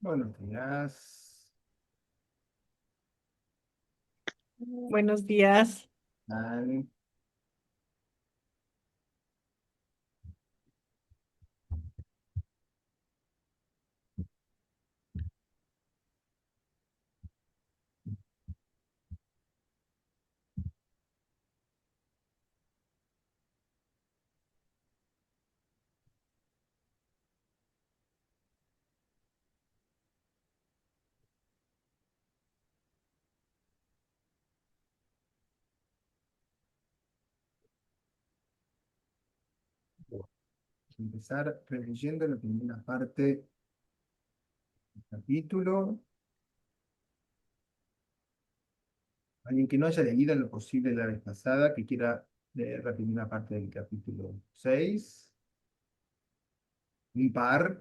Buenos días. Buenos días. Tal. Vamos a empezar releyendo la primera parte del capítulo. Alguien que no haya leído en lo posible la vez pasada, que quiera leer la primera parte del capítulo 6. Un par,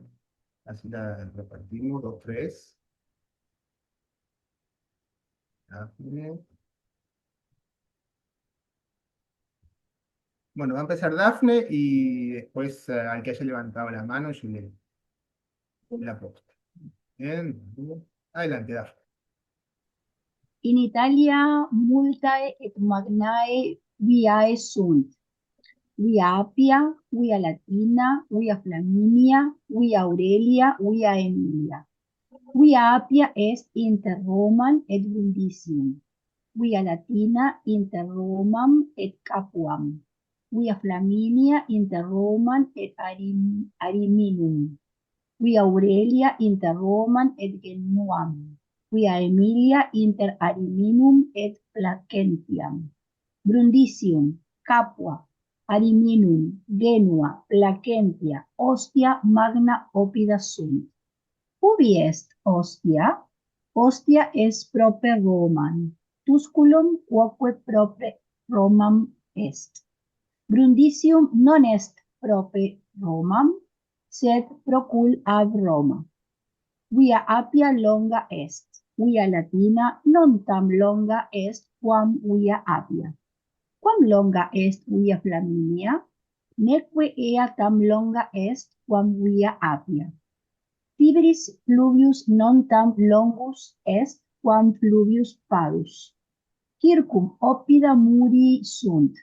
así la repartimos, dos, tres. Dafne. Bueno, va a empezar Dafne y después al que haya levantado la mano yo le la pongo. Bien, adelante, Dafne. In Italia multae et magnae viae sunt, via Appia, via Latina, via Flaminia, via Aurelia, via Emilia. Via Appia est inter Romam et Brundisium, via Latina inter Romam et Capuam, via Flaminia inter Romam et Ariminum, via Aurelia inter Romam et Genuam, via Emilia inter Ariminum et Placentiam, Brundisium, Capua, Ariminum, Genua, Placentia, Ostia magna oppida sunt. Ubi est Ostia? Ostia est proper Roman, Tusculum quoque proper Romam est. Brundisium non est proper Romam, sed procul ab Roma. Via Appia longa est, via Latina non tam longa est quam via Appia. Quam longa est via Flaminia? Neque ea tam longa est quam via Appia. Tiberis fluvius non tam longus est quam fluvius Parus. Circum oppida muri sunt,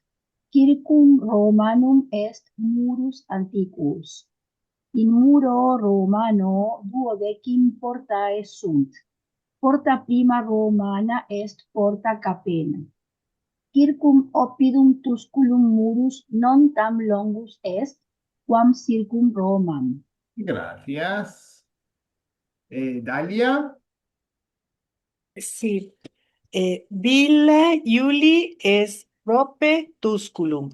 circum Romanum est murus antiquus. In muro Romano duodecim portae sunt. Porta prima Romana est porta Capena. Circum oppidum Tusculum murus non tam longus est quam circum Romam. Gracias. Dalia. Sí. Villa Iuli es prope Tusculum.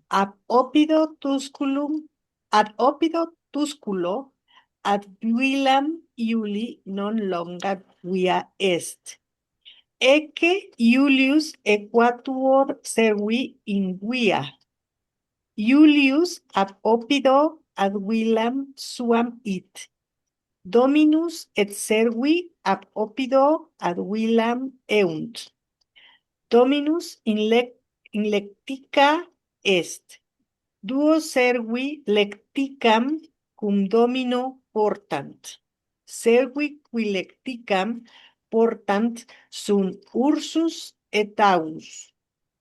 Ad opido Tusculo, ad villam Iuli non longa via est. Ecce Iulius equatur servi in via. Iulius ad opido ad villam suam it. Dominus et servi ab opido ad villam eunt. Dominus in lectica est. Duo servi lecticam cum domino portant. Servi qui lecticam portant sunt Ursus et Aulus.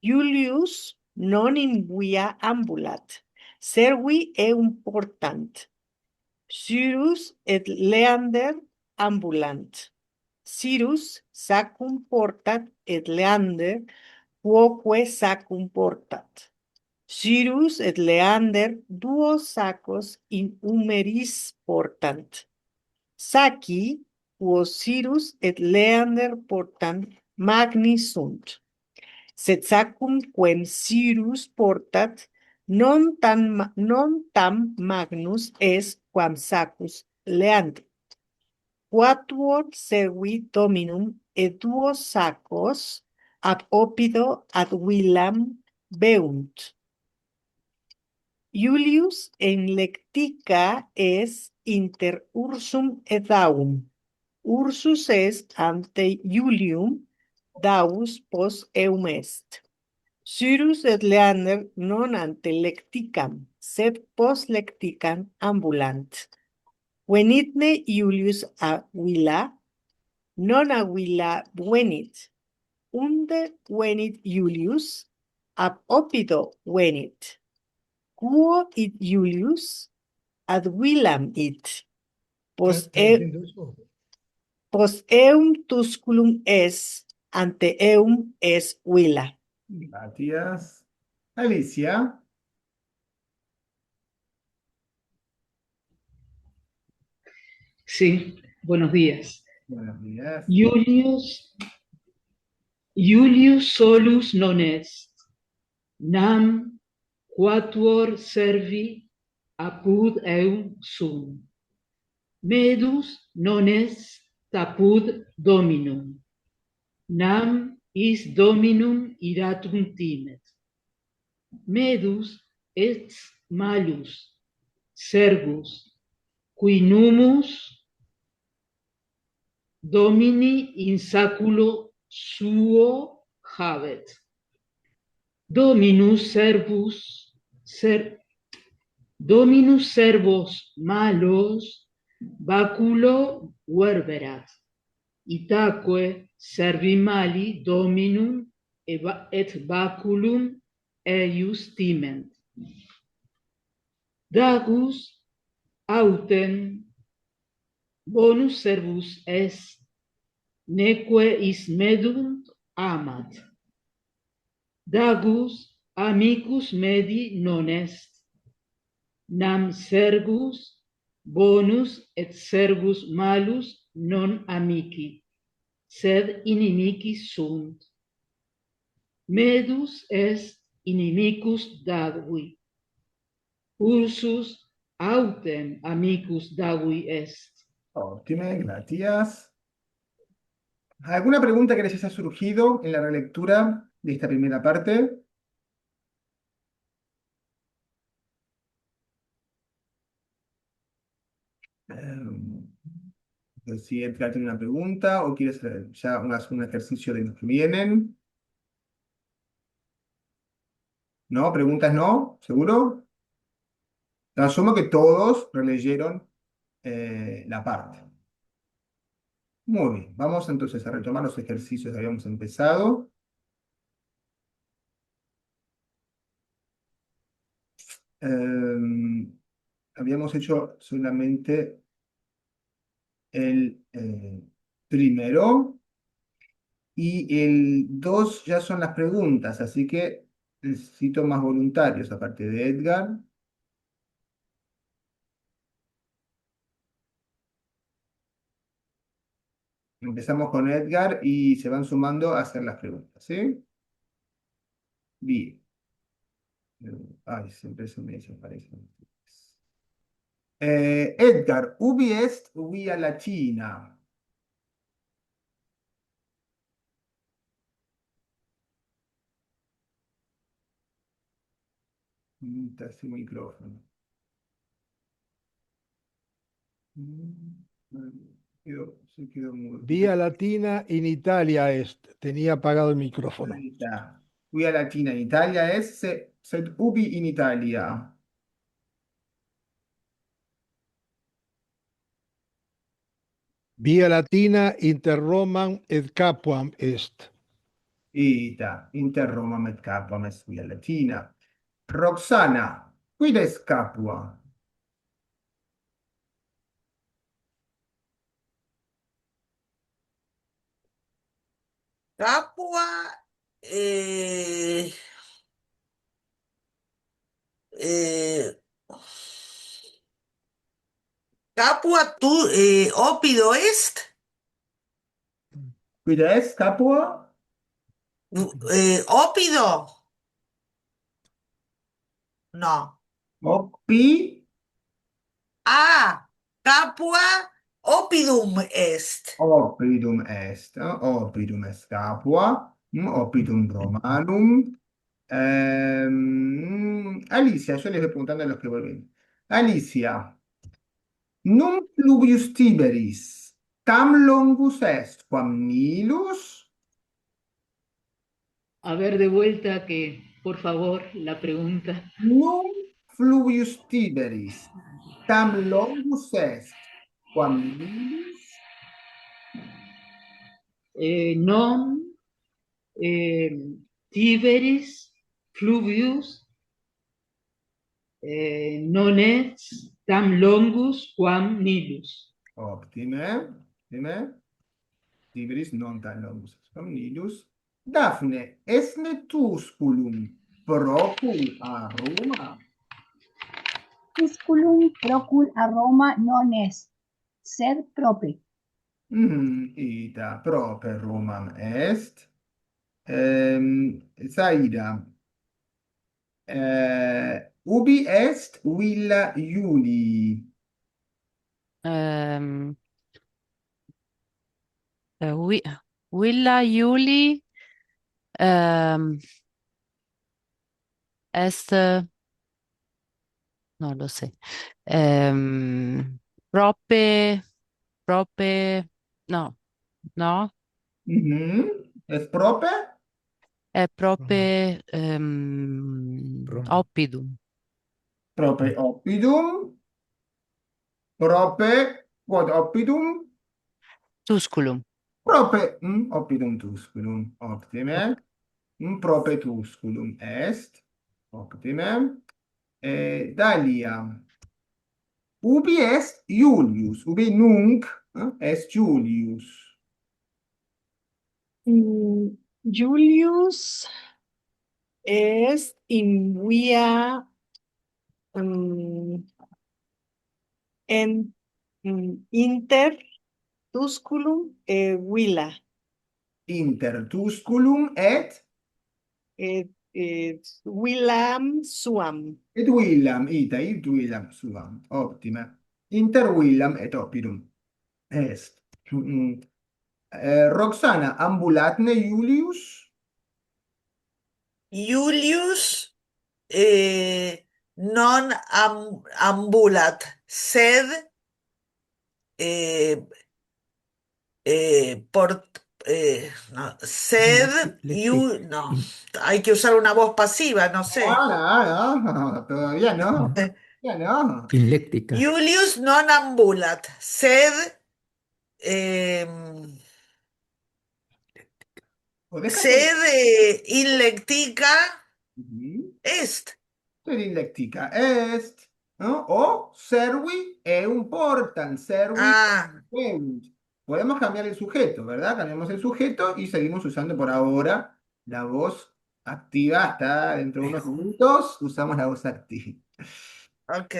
Iulius non in via ambulat. Servi eum portant. Cyrus et Leander ambulant. Cyrus sacum portat et Leander quoque sacum portat. Cyrus et Leander duo sacos in humeris portant. Saci, quos Cyrus et Leander portant, magni sunt. Sed sacum quem Cyrus portat, non tam magnus est quam sacus Leander. Quatuor servit Dominum et duo sacos ab opido ad villam beunt. Iulius en lectica es inter Ursum et Daum. Ursus est ante Iulium, Daus pos eum est. Cyrus et Leander non ante lecticam, sed post lecticam ambulant. Venitne Julius Aquila, non Aquila venit. Unde venit Julius, ab opido venit. Quo it Julius, ad villam it. Post eum tusculum es, ante eum es villa. Gracias. Alicia. Sí, buenos días. Buenos días. Julius solus non est, nam quatuor servi apud eum sum. Medus non est apud dominum, nam is dominum iratum timet. Medus est malus, servus, qui numus Domini in saculo suo habet. Dominus servos malos baculo verberat. Itaque servi mali dominum et baculum eius timent. Dagus autem bonus servus est, neque is medunt amat. Dagus amicus medi non est, nam servus bonus et servus malus non amici, sed inimici sunt. Medus est inimicus Davi. Ursus autem amicus Davi est. Óptimo, gracias. ¿Alguna pregunta que les haya surgido en la relectura de esta primera parte? Si Edgar tiene una pregunta o quieres ya hacer un ejercicio de los que vienen. ¿No? ¿Preguntas no? ¿Seguro? Asumo que todos releyeron la parte. Muy bien, vamos entonces a retomar los ejercicios que habíamos empezado. Habíamos hecho solamente el primero y el 2 ya son las preguntas, así que necesito más voluntarios aparte de Edgar. Empezamos con Edgar y se van sumando a hacer las preguntas, ¿sí? Bien. Ay, siempre se me desaparecen. Edgar, ubi est via Latina? Está sin micrófono. Se quedó mudo. Vía Latina in Italia est. Tenía apagado el micrófono. Ahí está. Via Latina in Italia es sed ubi in Italia. Vía Latina inter Romam et Capuam est. Ita, inter Romam et Capuam est via Latina. Roxana, quid est Capua? Capua, eh, eh, Capua ópido est, Quid est Capua? ópido, no, Oppi, Capua oppidum est, oppidum est. Oppidum est Capua. Oppidum Romanum. Alicia, yo les voy preguntando a los que vuelven. Alicia, non pluvius Tiberis, tam longus est quam Nilus? A ver, de vuelta que, por favor, la pregunta. Non fluvius Tiberis, tam longus est quam nihilus, non Tiberis fluvius non est tam longus quam Nilus. optime, optime. Tiberis non tan longus quam nihilus. Daphne, esne tusculum procul a Roma? Tusculum procul a Roma non est, sed prope. Ita proper Romam est. Zaira, ubi est villa Iulii? Ehm, Villa Iuli est, non lo so, prope, no, no, Est prope? è prope Roma. oppidum, Prope oppidum. Prope, quod oppidum? Tusculum. Prope oppidum tusculum. Optime. Prope tusculum est. Optime. Dalia. Ubi est Iulius? Ubi nunc est Iulius? Julius es in via en inter Tusculum e Villa. Inter Tusculum Willam suam. et Villam, ita, id Villam suam. Optime. Inter Villam et oppidum est. Roxana, ambulatne Iulius? Iulius non ambulat, sed no, sed no, hay que usar una voz pasiva, no sé. No, todavía no. Ya no. Dialéctica. Iulius non ambulat, sed O déjate. sed inlectica Ujú. est. Dialéctica est, ¿no? O servi eum portan, servi Ah, eunt. Podemos cambiar el sujeto, ¿verdad? Cambiamos el sujeto y seguimos usando por ahora la voz activa. Hasta dentro de unos minutos usamos la voz activa. ok.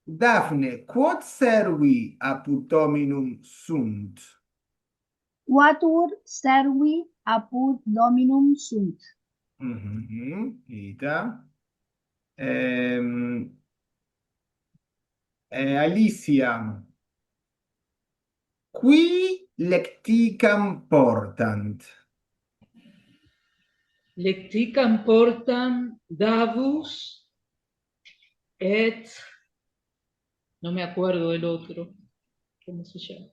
Daphne, quod servi apud dominum sunt? Quatur servi apud Dominum sunt. Ita. Alicia, qui lecticam portant? Lecticam portam Davus et, no me acuerdo del otro, ¿cómo se llama?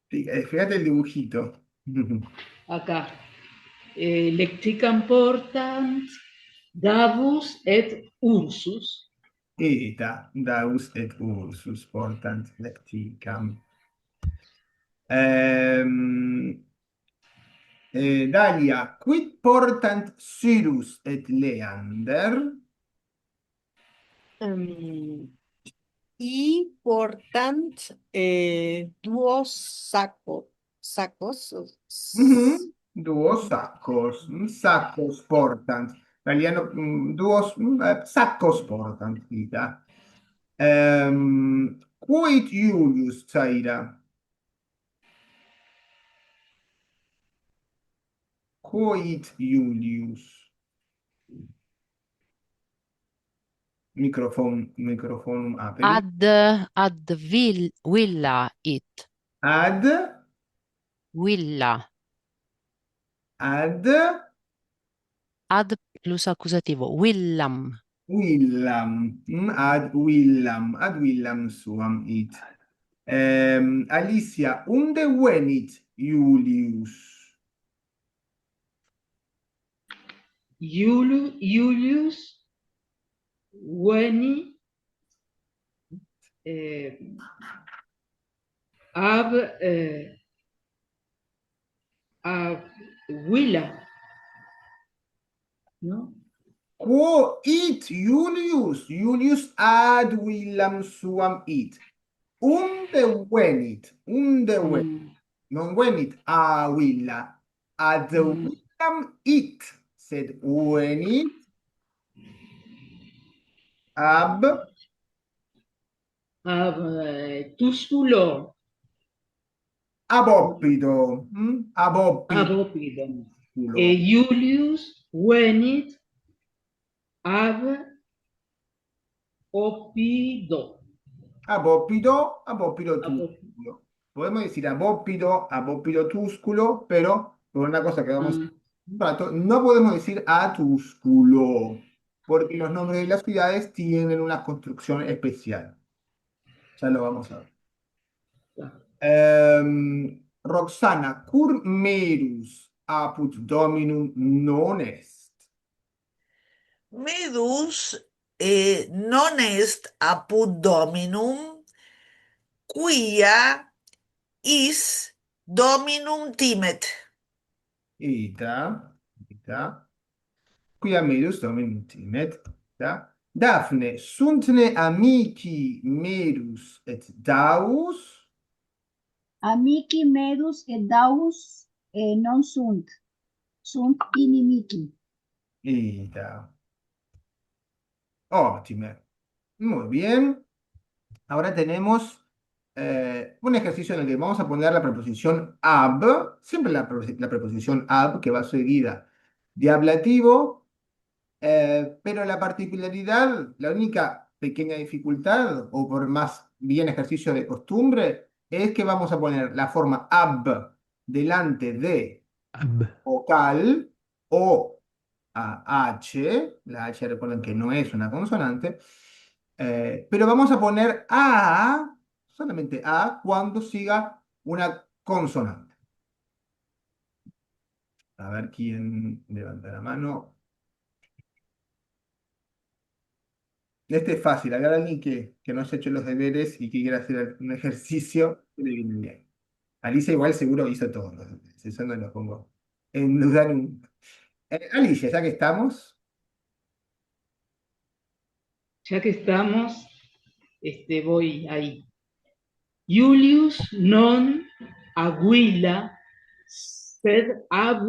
Fíjate el dibujito. Acá. Lecticam portant Davus et Ursus. Ita, Daus et Ursus portant lecticam. Dalia, quid portant Cyrus et Leander? Y portant duos sacos. Duos saccos, saccos portant. Italiano, duos saccos portant, ita. Quid Iulius, Zaira? Quid Iulius? Microfonum aperi. Villa it. Ad, Villa. ad Ad plus accusativo. Villam. Villam, ad Villam suam it. Alicia, unde venit Iulius? Iulius veni ab, abuela, ¿no? Quo it Julius? Julius ad Willam suam it. Unde venit, Mm, non venit a Willa, ad mm, Willam it, sed venit ab ab, túsculo, aboppido, aboppido, abópido. Julius venit ab opido. aboppido Abó- túsculo. Podemos decir aboppido túsculo, pero por una cosa que vamos a ah, un rato, no podemos decir atúsculo, porque los nombres de las ciudades tienen una construcción especial. Ya lo vamos a ver. ah. Roxana, cur merus apud dominum non est? Medus non est apud dominum, quia is dominum timet. Ita, quia merus dominum timet, ita. Daphne, sunt ne amici merus et daus? Amici medus et daus non sunt. Sunt inimici. Ita. Ótimo. Muy bien. Ahora tenemos un ejercicio en el que vamos a poner la preposición ab, siempre la preposición ab que va seguida de ablativo, pero la particularidad, la única pequeña dificultad, o por más bien ejercicio de costumbre, es que vamos a poner la forma ab delante de Ab. vocal o a H, la H recuerden que no es una consonante, pero vamos a poner A, solamente A, cuando siga una consonante. A ver quién levanta la mano. Este es fácil, agarra a alguien que no haya hecho los deberes y que quiera hacer un ejercicio, que le viene bien. Alicia igual seguro hizo todos los deberes, eso no lo pongo en duda nunca. Alicia, ya que estamos, Ya que estamos, voy ahí. Julius non aguila sed ab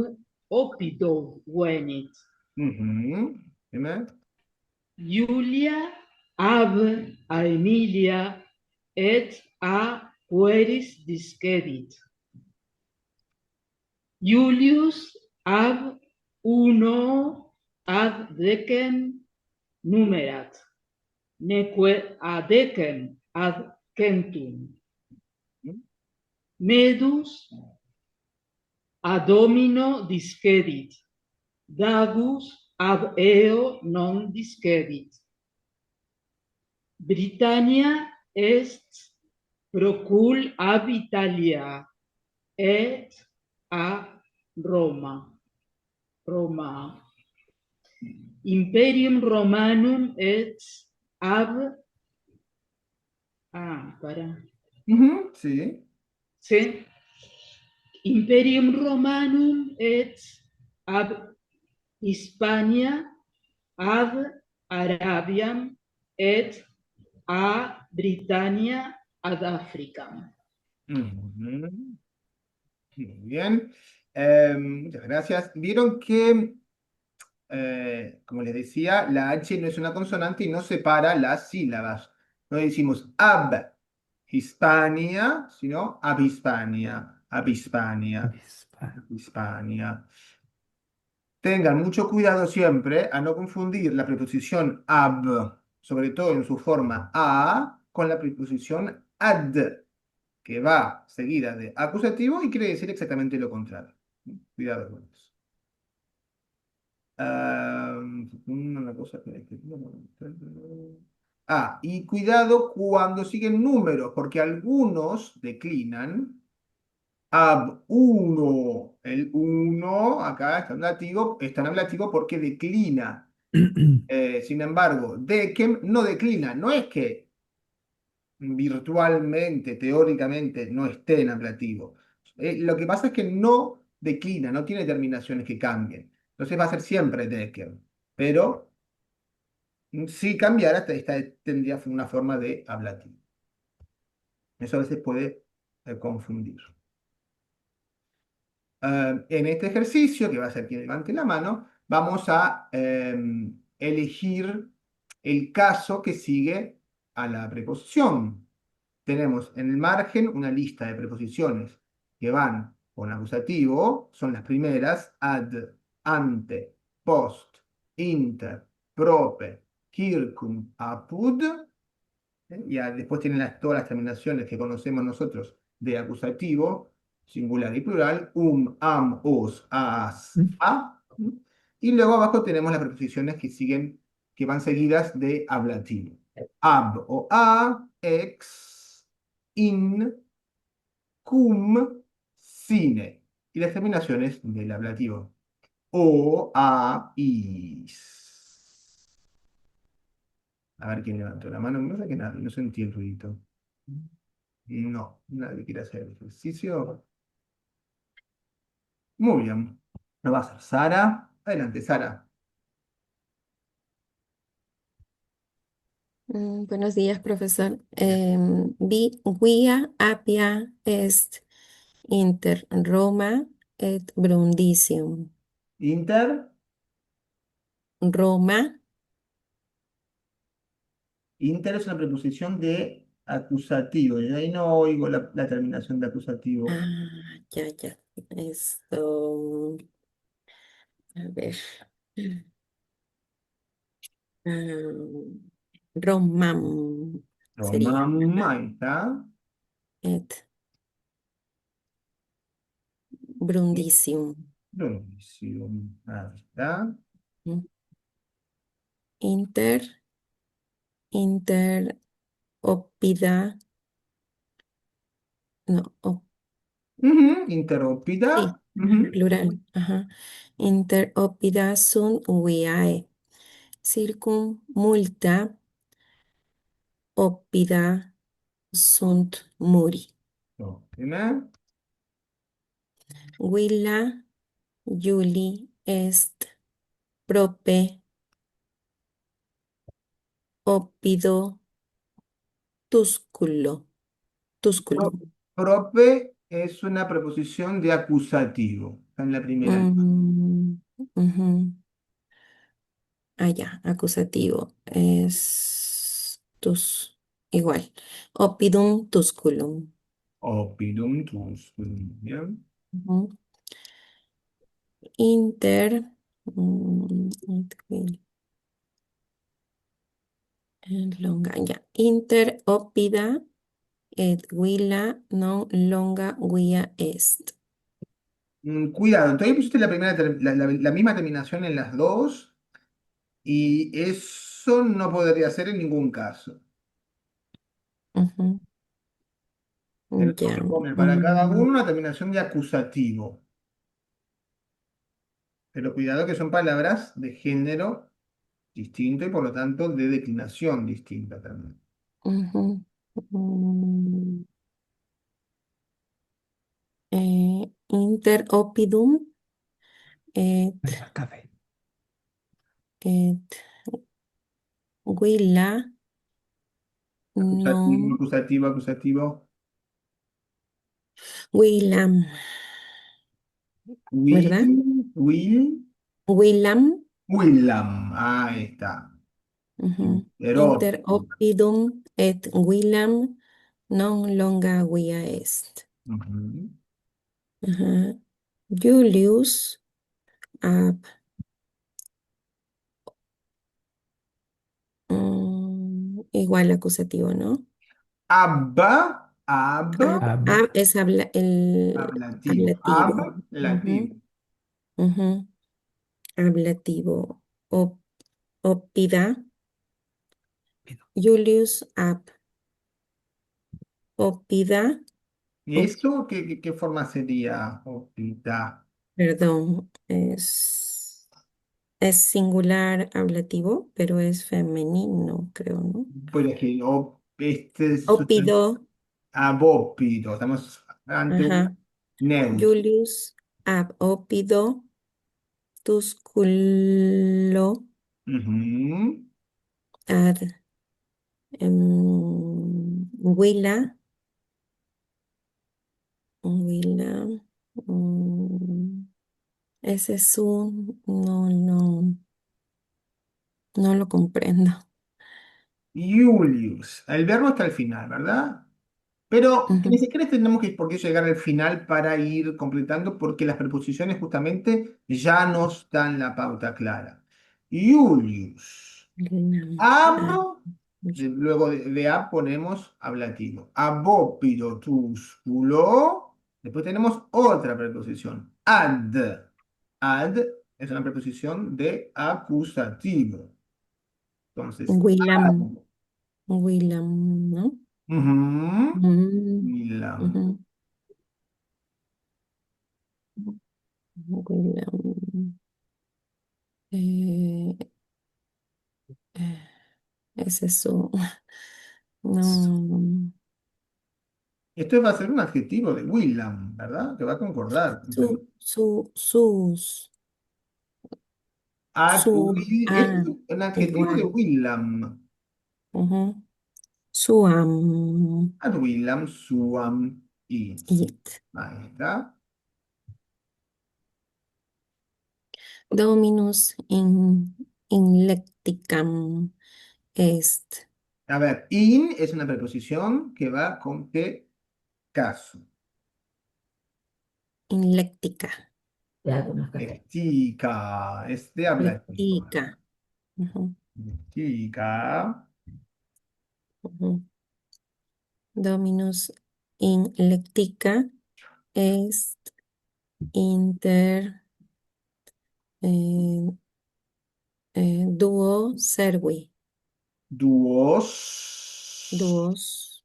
opido venit. ujú, dime. Julia ab a Emilia et a pueris discedit. Julius ab uno ad decem numerat, neque ad decem ad centum. Medus ad domino discedit, Dagus ab eo non discedit. Britannia est procul ab Italia et a Roma. Roma. Imperium Romanum et ab Ujú, sí. sí. Imperium Romanum et ab Hispania ad Arabiam et a Britannia ad Africam. Ujú. Muy bien. Muchas gracias. Vieron que, como les decía, la H no es una consonante y no separa las sílabas. No decimos ab Hispania, sino ab Hispania, ab Hispania, ab Hispania. Tengan mucho cuidado siempre a no confundir la preposición ab, sobre todo en su forma a, con la preposición ad, que va seguida de acusativo y quiere decir exactamente lo contrario. Cuidado con eso. Una cosa que... y cuidado cuando siguen números, porque algunos declinan. Ab 1, el 1 acá está en ablativo porque declina. Sin embargo, decem no declina, no es que virtualmente, teóricamente, no esté en ablativo. Lo que pasa es que no declina, no tiene terminaciones que cambien. Entonces va a ser siempre Decker. Pero si cambiara, tendría una forma de ablativo. Eso a veces puede confundir. En este ejercicio, que va a ser quien levante la mano, vamos a elegir el caso que sigue a la preposición. Tenemos en el margen una lista de preposiciones que van con acusativo, son las primeras: ad, ante, post, inter, prope, circum, apud. Y después tienen todas las terminaciones que conocemos nosotros de acusativo, singular y plural: am, us, as, a. Y luego abajo tenemos las preposiciones que siguen, que van seguidas de ablativo: ab o a, ex, in, cum, sine. Y las terminaciones del ablativo: o, a, is. A ver quién levantó la mano. No sé que nadie, no sentí el ruidito. No, nadie quiere hacer el ejercicio. Muy bien. Lo va a hacer Sara. Adelante, Sara. Buenos días, profesor. Via appia est inter Roma et Brundisium. Inter. Roma, Inter es una preposición de acusativo. Y ahí no oigo la terminación de acusativo. ya. Esto, a ver. Ah, Romam sería, Romam, ¿verdad? ahí está. Et Brundisium. Buenísimo. Ahí está. Mm. Inter oppida, no, Ujú, interrómpida. sí, Ujú. plural, ajá. Inter oppida sunt viae, circum multa oppida sunt muri. Óptima. Villa Juli est prope oppido tusculo. Pro- Tusculum. Prope es una preposición de acusativo. Está en la primera. Mm, ujú. Ya, acusativo. Es tus. Igual. Oppidum tusculum. Opidum tuus. Bien. Ujú. Inter. It will longa. Ya. Inter oppida et villa non longa via est. Cuidado, entonces pusiste la primera, la misma terminación en las dos, y eso no podría ser en ningún caso. Ujú. Tenemos Ya. que poner para cada uno una terminación de acusativo. Pero cuidado que son palabras de género distinto y por lo tanto de declinación distinta también. Ujú. Mm, Inter oppidum et, et villa Acusativo, non acusativo, acusativo. Willam, ¿verdad? Will, Will, Willam, Willam. Ahí está. ujú. Erótico. Inter oppidum et Willam non longa via est. Ujú. Ajá. Julius ab, igual acusativo, ¿no? Abba, ab, Ab es ablativo. ablativo. Ablativo. Ujú, ujú. Ablativo. Oppida. Julius ab. Oppida. ¿Y eso qué forma sería? Perdón, es singular ablativo, pero es femenino, creo, ¿no? Pues es que Este es Ópido, abópido. Estamos ante un ajá. neutro. Julius ab ópido, tusculo Ujú. ad Huila, Huila, ese es un, no lo comprendo. Julius. El verbo está al final, ¿verdad? Pero ni Ujú. siquiera tenemos que por qué llegar al final para ir completando, porque las preposiciones justamente ya nos dan la pauta clara. Julius. Huila, Ab, luego de ab ponemos ablativo. Abópido, túsculo. Después tenemos otra preposición. Ad. Ad es una preposición de acusativo. Entonces, Huilam, ab. Huilam, ¿no? Ujú. Mm, Milam. ujú. Huilam. Eh, eh, ese es su, no, Esto va a ser un adjetivo de Willam, ¿verdad? Que va a concordar. sus, Esto es un adjetivo de igual, Willam. ujú. Suam, Ad Willam, suam, is. it. Ahí está. Dominus in lecticam est. A ver, in es una preposición que va con qué caso. In lectica, Lectica, es de ablativo. lectica. Ujú, Lectica. ujú. Dominus in lectica est inter eh, duo servi. Duos. Duos.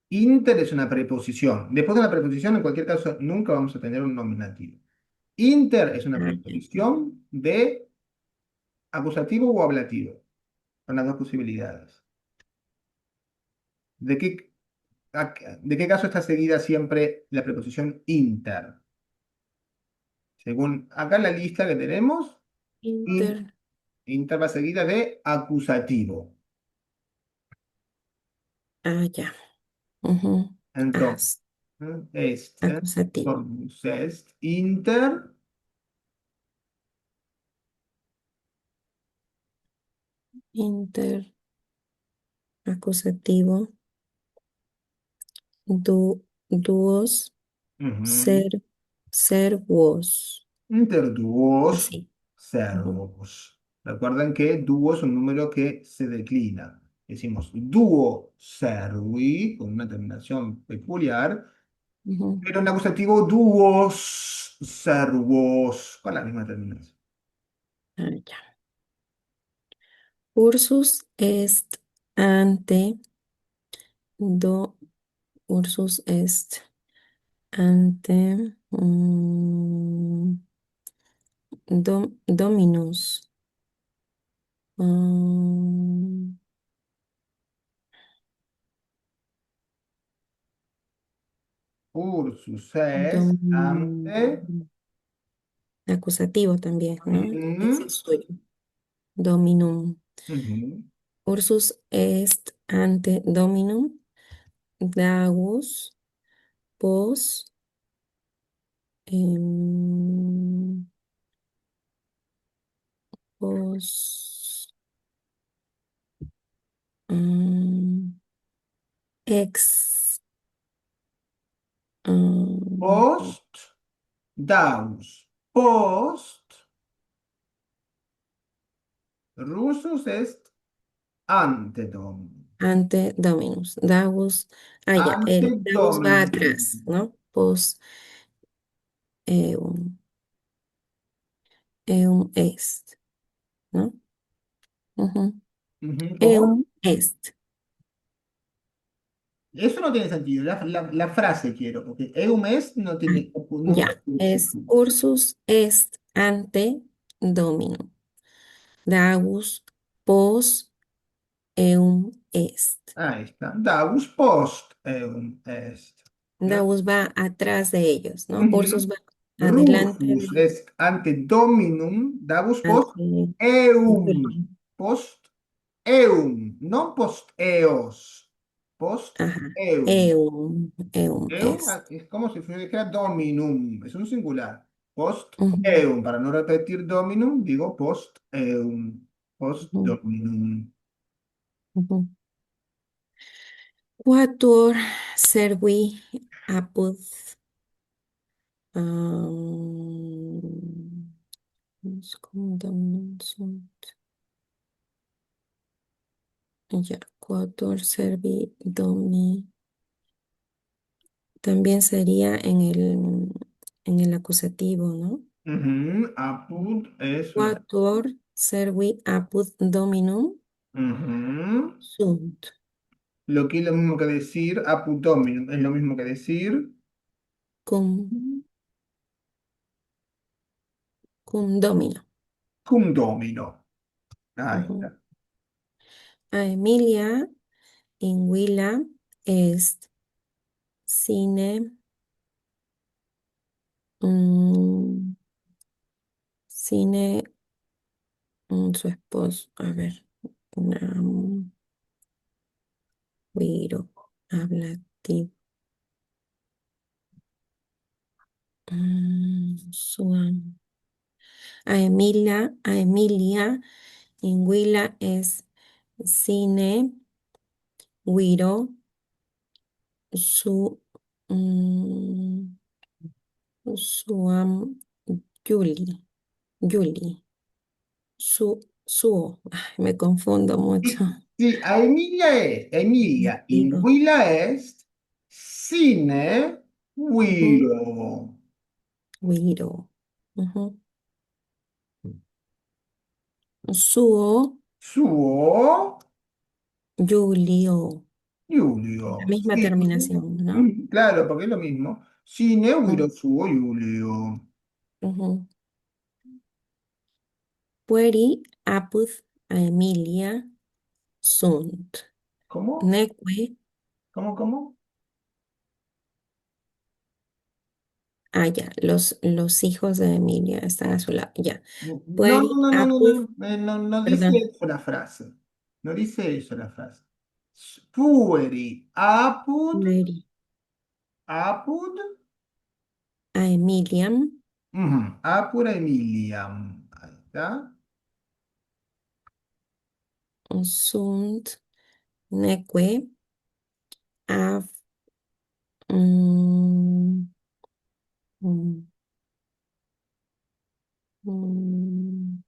Inter es una preposición. Después de la preposición, en cualquier caso, nunca vamos a tener un nominativo. Inter es una Ah, ya. preposición de acusativo o ablativo. Son las dos posibilidades. ¿De qué, de qué caso está seguida siempre la preposición inter? Según acá la lista que tenemos, in- Inter. inter va seguida de acusativo. Ah, ya. Ujú. Entonces, As, acusativo. entonces, inter, Inter, acusativo. Duos, ujú, ser, servos. interduos, Así. Ujú. servos. Recuerden que dúo es un número que se declina. Decimos dúo servi, con una terminación peculiar, Ujú. pero en acusativo dúos servos, con la misma terminación. Ah, ya. Ursus est ante Ursus est ante Dominus. mm, Ursus es ante. dom- acusativo también, ¿no? Es el Ujú, suyo. Dominum. ujú. Ursus est ante Dominum. Davus pos em, pos mm, ex mm, Post, daus. Post, rusus est antedom. ante Dominus. Davus, ya, Ante el Davus va dominum. atrás, ¿no? Pos eum, eum est, ¿no? Ujú. Ujú, ¿cómo? Eum est. Eso no tiene sentido. La frase quiero, porque eum est no Ah, tiene, nunca ya, tiene es sentido. Ursus est ante Dominum. Davus pos eum est. Ahí está. Davus post eum est. ¿Ya? Davus va atrás de ellos, ¿no? Ursus Ujú. va adelante Rufus de es ante dominum, Davus post ante eum. Juli. Post eum, no post eos. Post Ajá. eum. Eum Eum est. es como si dijera dominum, es un singular. Post Ujú, eum, para no repetir dominum, digo post eum. Post ujú, dominum. ujú. Quatuor servi apud um, ya, quatuor servi domi. También sería en el acusativo, ¿no? Ujú. Apud es una. Quatuor servi apud dominum Ujú. sunt. Lo que es lo mismo que decir apud dominum, es lo mismo que decir Cum, cum domino. cum domino. Ahí Ujú. está. A Emilia in villa est sine, mm, sine, su esposo, a ver, viro, hablativo, suam. A Emilia in villa es sine, viro, su, mm, suam, Juli, Juli, suo, ay, me confundo mucho. Sí, sí, a Emilia in Digo, villa est sine ujú, viro. viro, ujú. Suo, Suo Giulio, la Giulio. misma Sí, terminación, ¿no? claro, porque es lo mismo. Sine Mm, viro suo Giulio. ujú. Pueri apud Aemilia sunt. ¿Cómo? Neque, ¿Cómo? ya, los hijos de Emilia están a su lado, ya. No, no, Pueri no, no, no, apud, no, no dice perdón, eso la frase. No dice eso la frase. Pueri Pueri apud, Aemiliam apud Emiliam. Ahí está. sunt neque av, mm, mm, mm,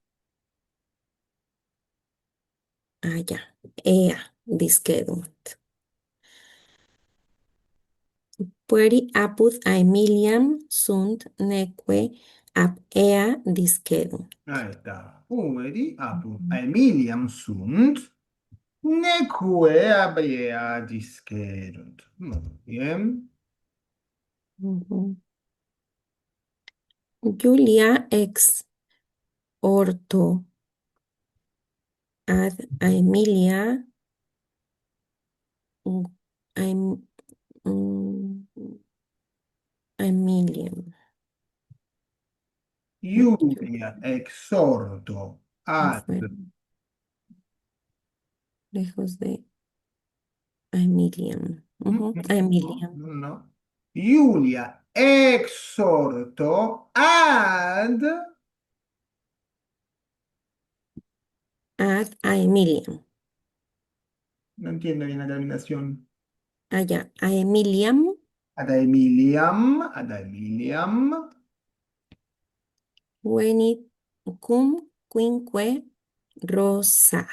ya, ea, disquedunt. Pueri apud Aemiliam sunt neque ab ea discedunt. Ahí está. Pueri apud Emiliam sunt, neque abrea discerunt. Muy bien. Ujú. Julia ex orto ad Aemilia mm, Aem- mm, Aemiliam. Iulia exhorto No ad. fue lejos de Aemiliam. Ujú, No, Aemiliam. no, no. Iulia exhorto ad. Ad Aemiliam. No entiendo bien la terminación. Allá, Aemiliam Ad Emiliam, venit cum quinque rosa,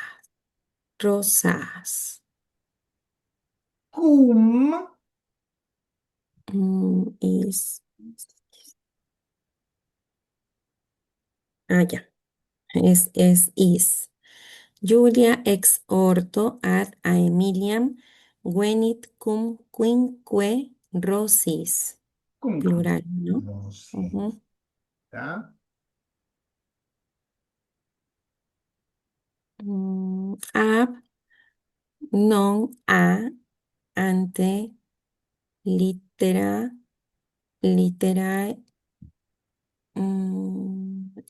rosas. cum, Is, ya, es is. Julia ex orto ad Aemiliam venit cum quinque rosis, cum plural, ¿no? rosis. Ujú. ¿Está? Ab non a ante litera literae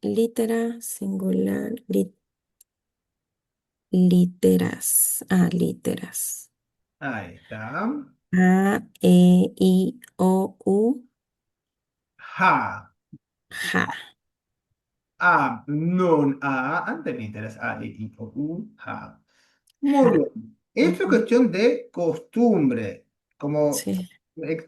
litera singular literas literas Ahí está. a e i o u Ja. ja. A, non a, anteliteras A, E, I, O, U, ja. Muy Ja. bien. Esto es Ujú. cuestión de costumbre. Como Sí,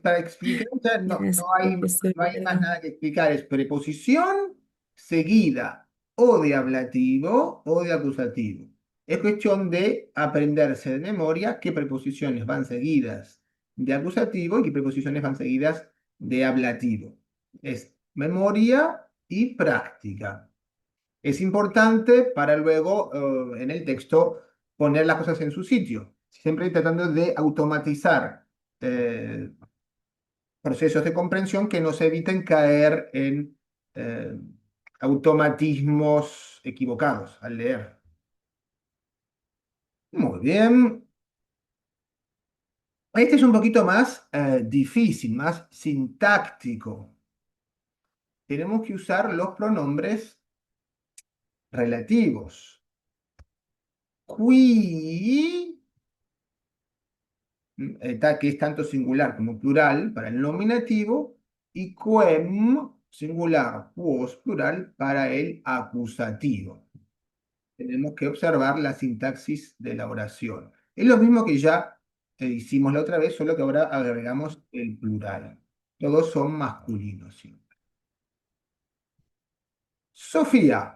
para explicar, ya gracias, profesor. no hay más nada que explicar. Es preposición seguida o de ablativo o de acusativo. Es cuestión de aprenderse de memoria qué preposiciones van seguidas de acusativo y qué preposiciones van seguidas de ablativo. Es memoria y práctica. Es importante para luego en el texto poner las cosas en su sitio, siempre tratando de automatizar eh, procesos de comprensión que nos eviten caer en eh, automatismos equivocados al leer. Muy bien. Este es un poquito más difícil, más sintáctico. Tenemos que usar los pronombres relativos. Qui, que es tanto singular como plural para el nominativo, y quem, singular, quos, plural, para el acusativo. Tenemos que observar la sintaxis de la oración. Es lo mismo que ya hicimos la otra vez, solo que ahora agregamos el plural. Todos son masculinos siempre. Sofía.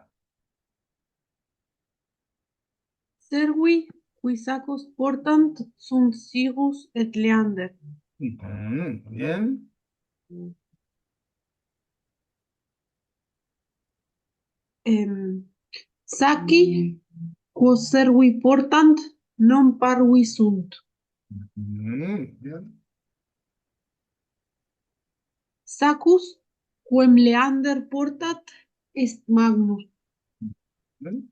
Servi, quisacos portant, sunt sigus et leander. Bien. Saci, quos servi portant, non parvi sunt. Bien. Sacus, quem leander portat, est magnus. Bien.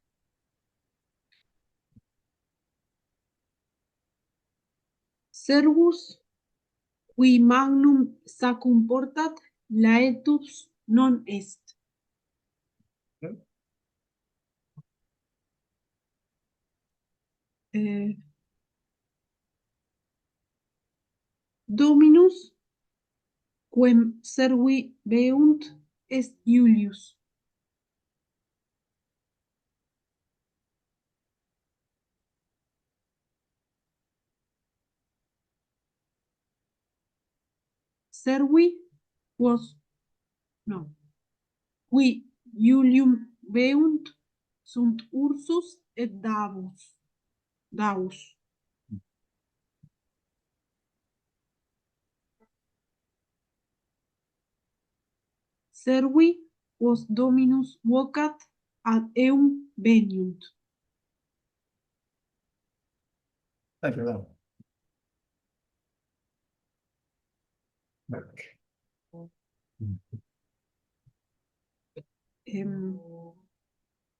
Servus, qui magnum sacum portat, laetus non est. Eh, Dominus, quem servi veunt, est Iulius. Servi, quos, no, qui Iulium veunt, sunt Ursus et Davus. Servi, quos Dominus vocat, ad eum veniunt. Ay, perdón.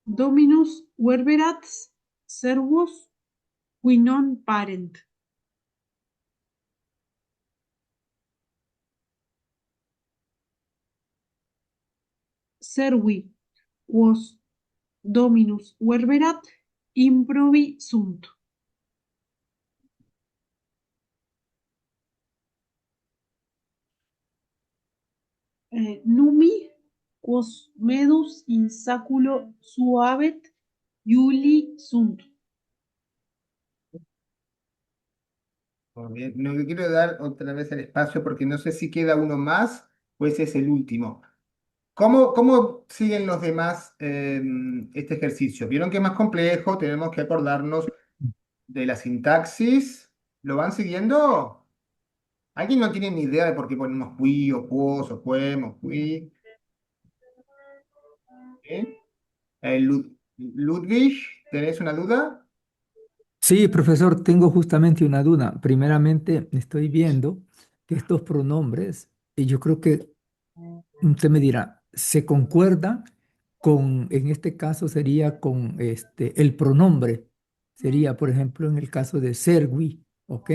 Dominus verberat servus qui non parent. Servi, quos Dominus verberat, improbi sunt. Numi, quos medus in saculo suavet, Iuli sunt. Muy bien. No le quiero dar otra vez el espacio porque no sé si queda uno más o ese es el último. ¿Cómo siguen los demás este ejercicio? ¿Vieron que es más complejo? Tenemos que acordarnos de la sintaxis. ¿Lo van siguiendo? ¿Alguien no tiene ni idea de por qué ponemos qui o quos o quem o qui? ¿Sí? Ludwig, ¿tenés una duda? Sí, profesor, tengo justamente una duda. Primeramente, estoy viendo que estos pronombres, y yo creo que usted me dirá, se concuerdan con, en este caso sería con el pronombre, sería, por ejemplo, en el caso de servi, ¿ok?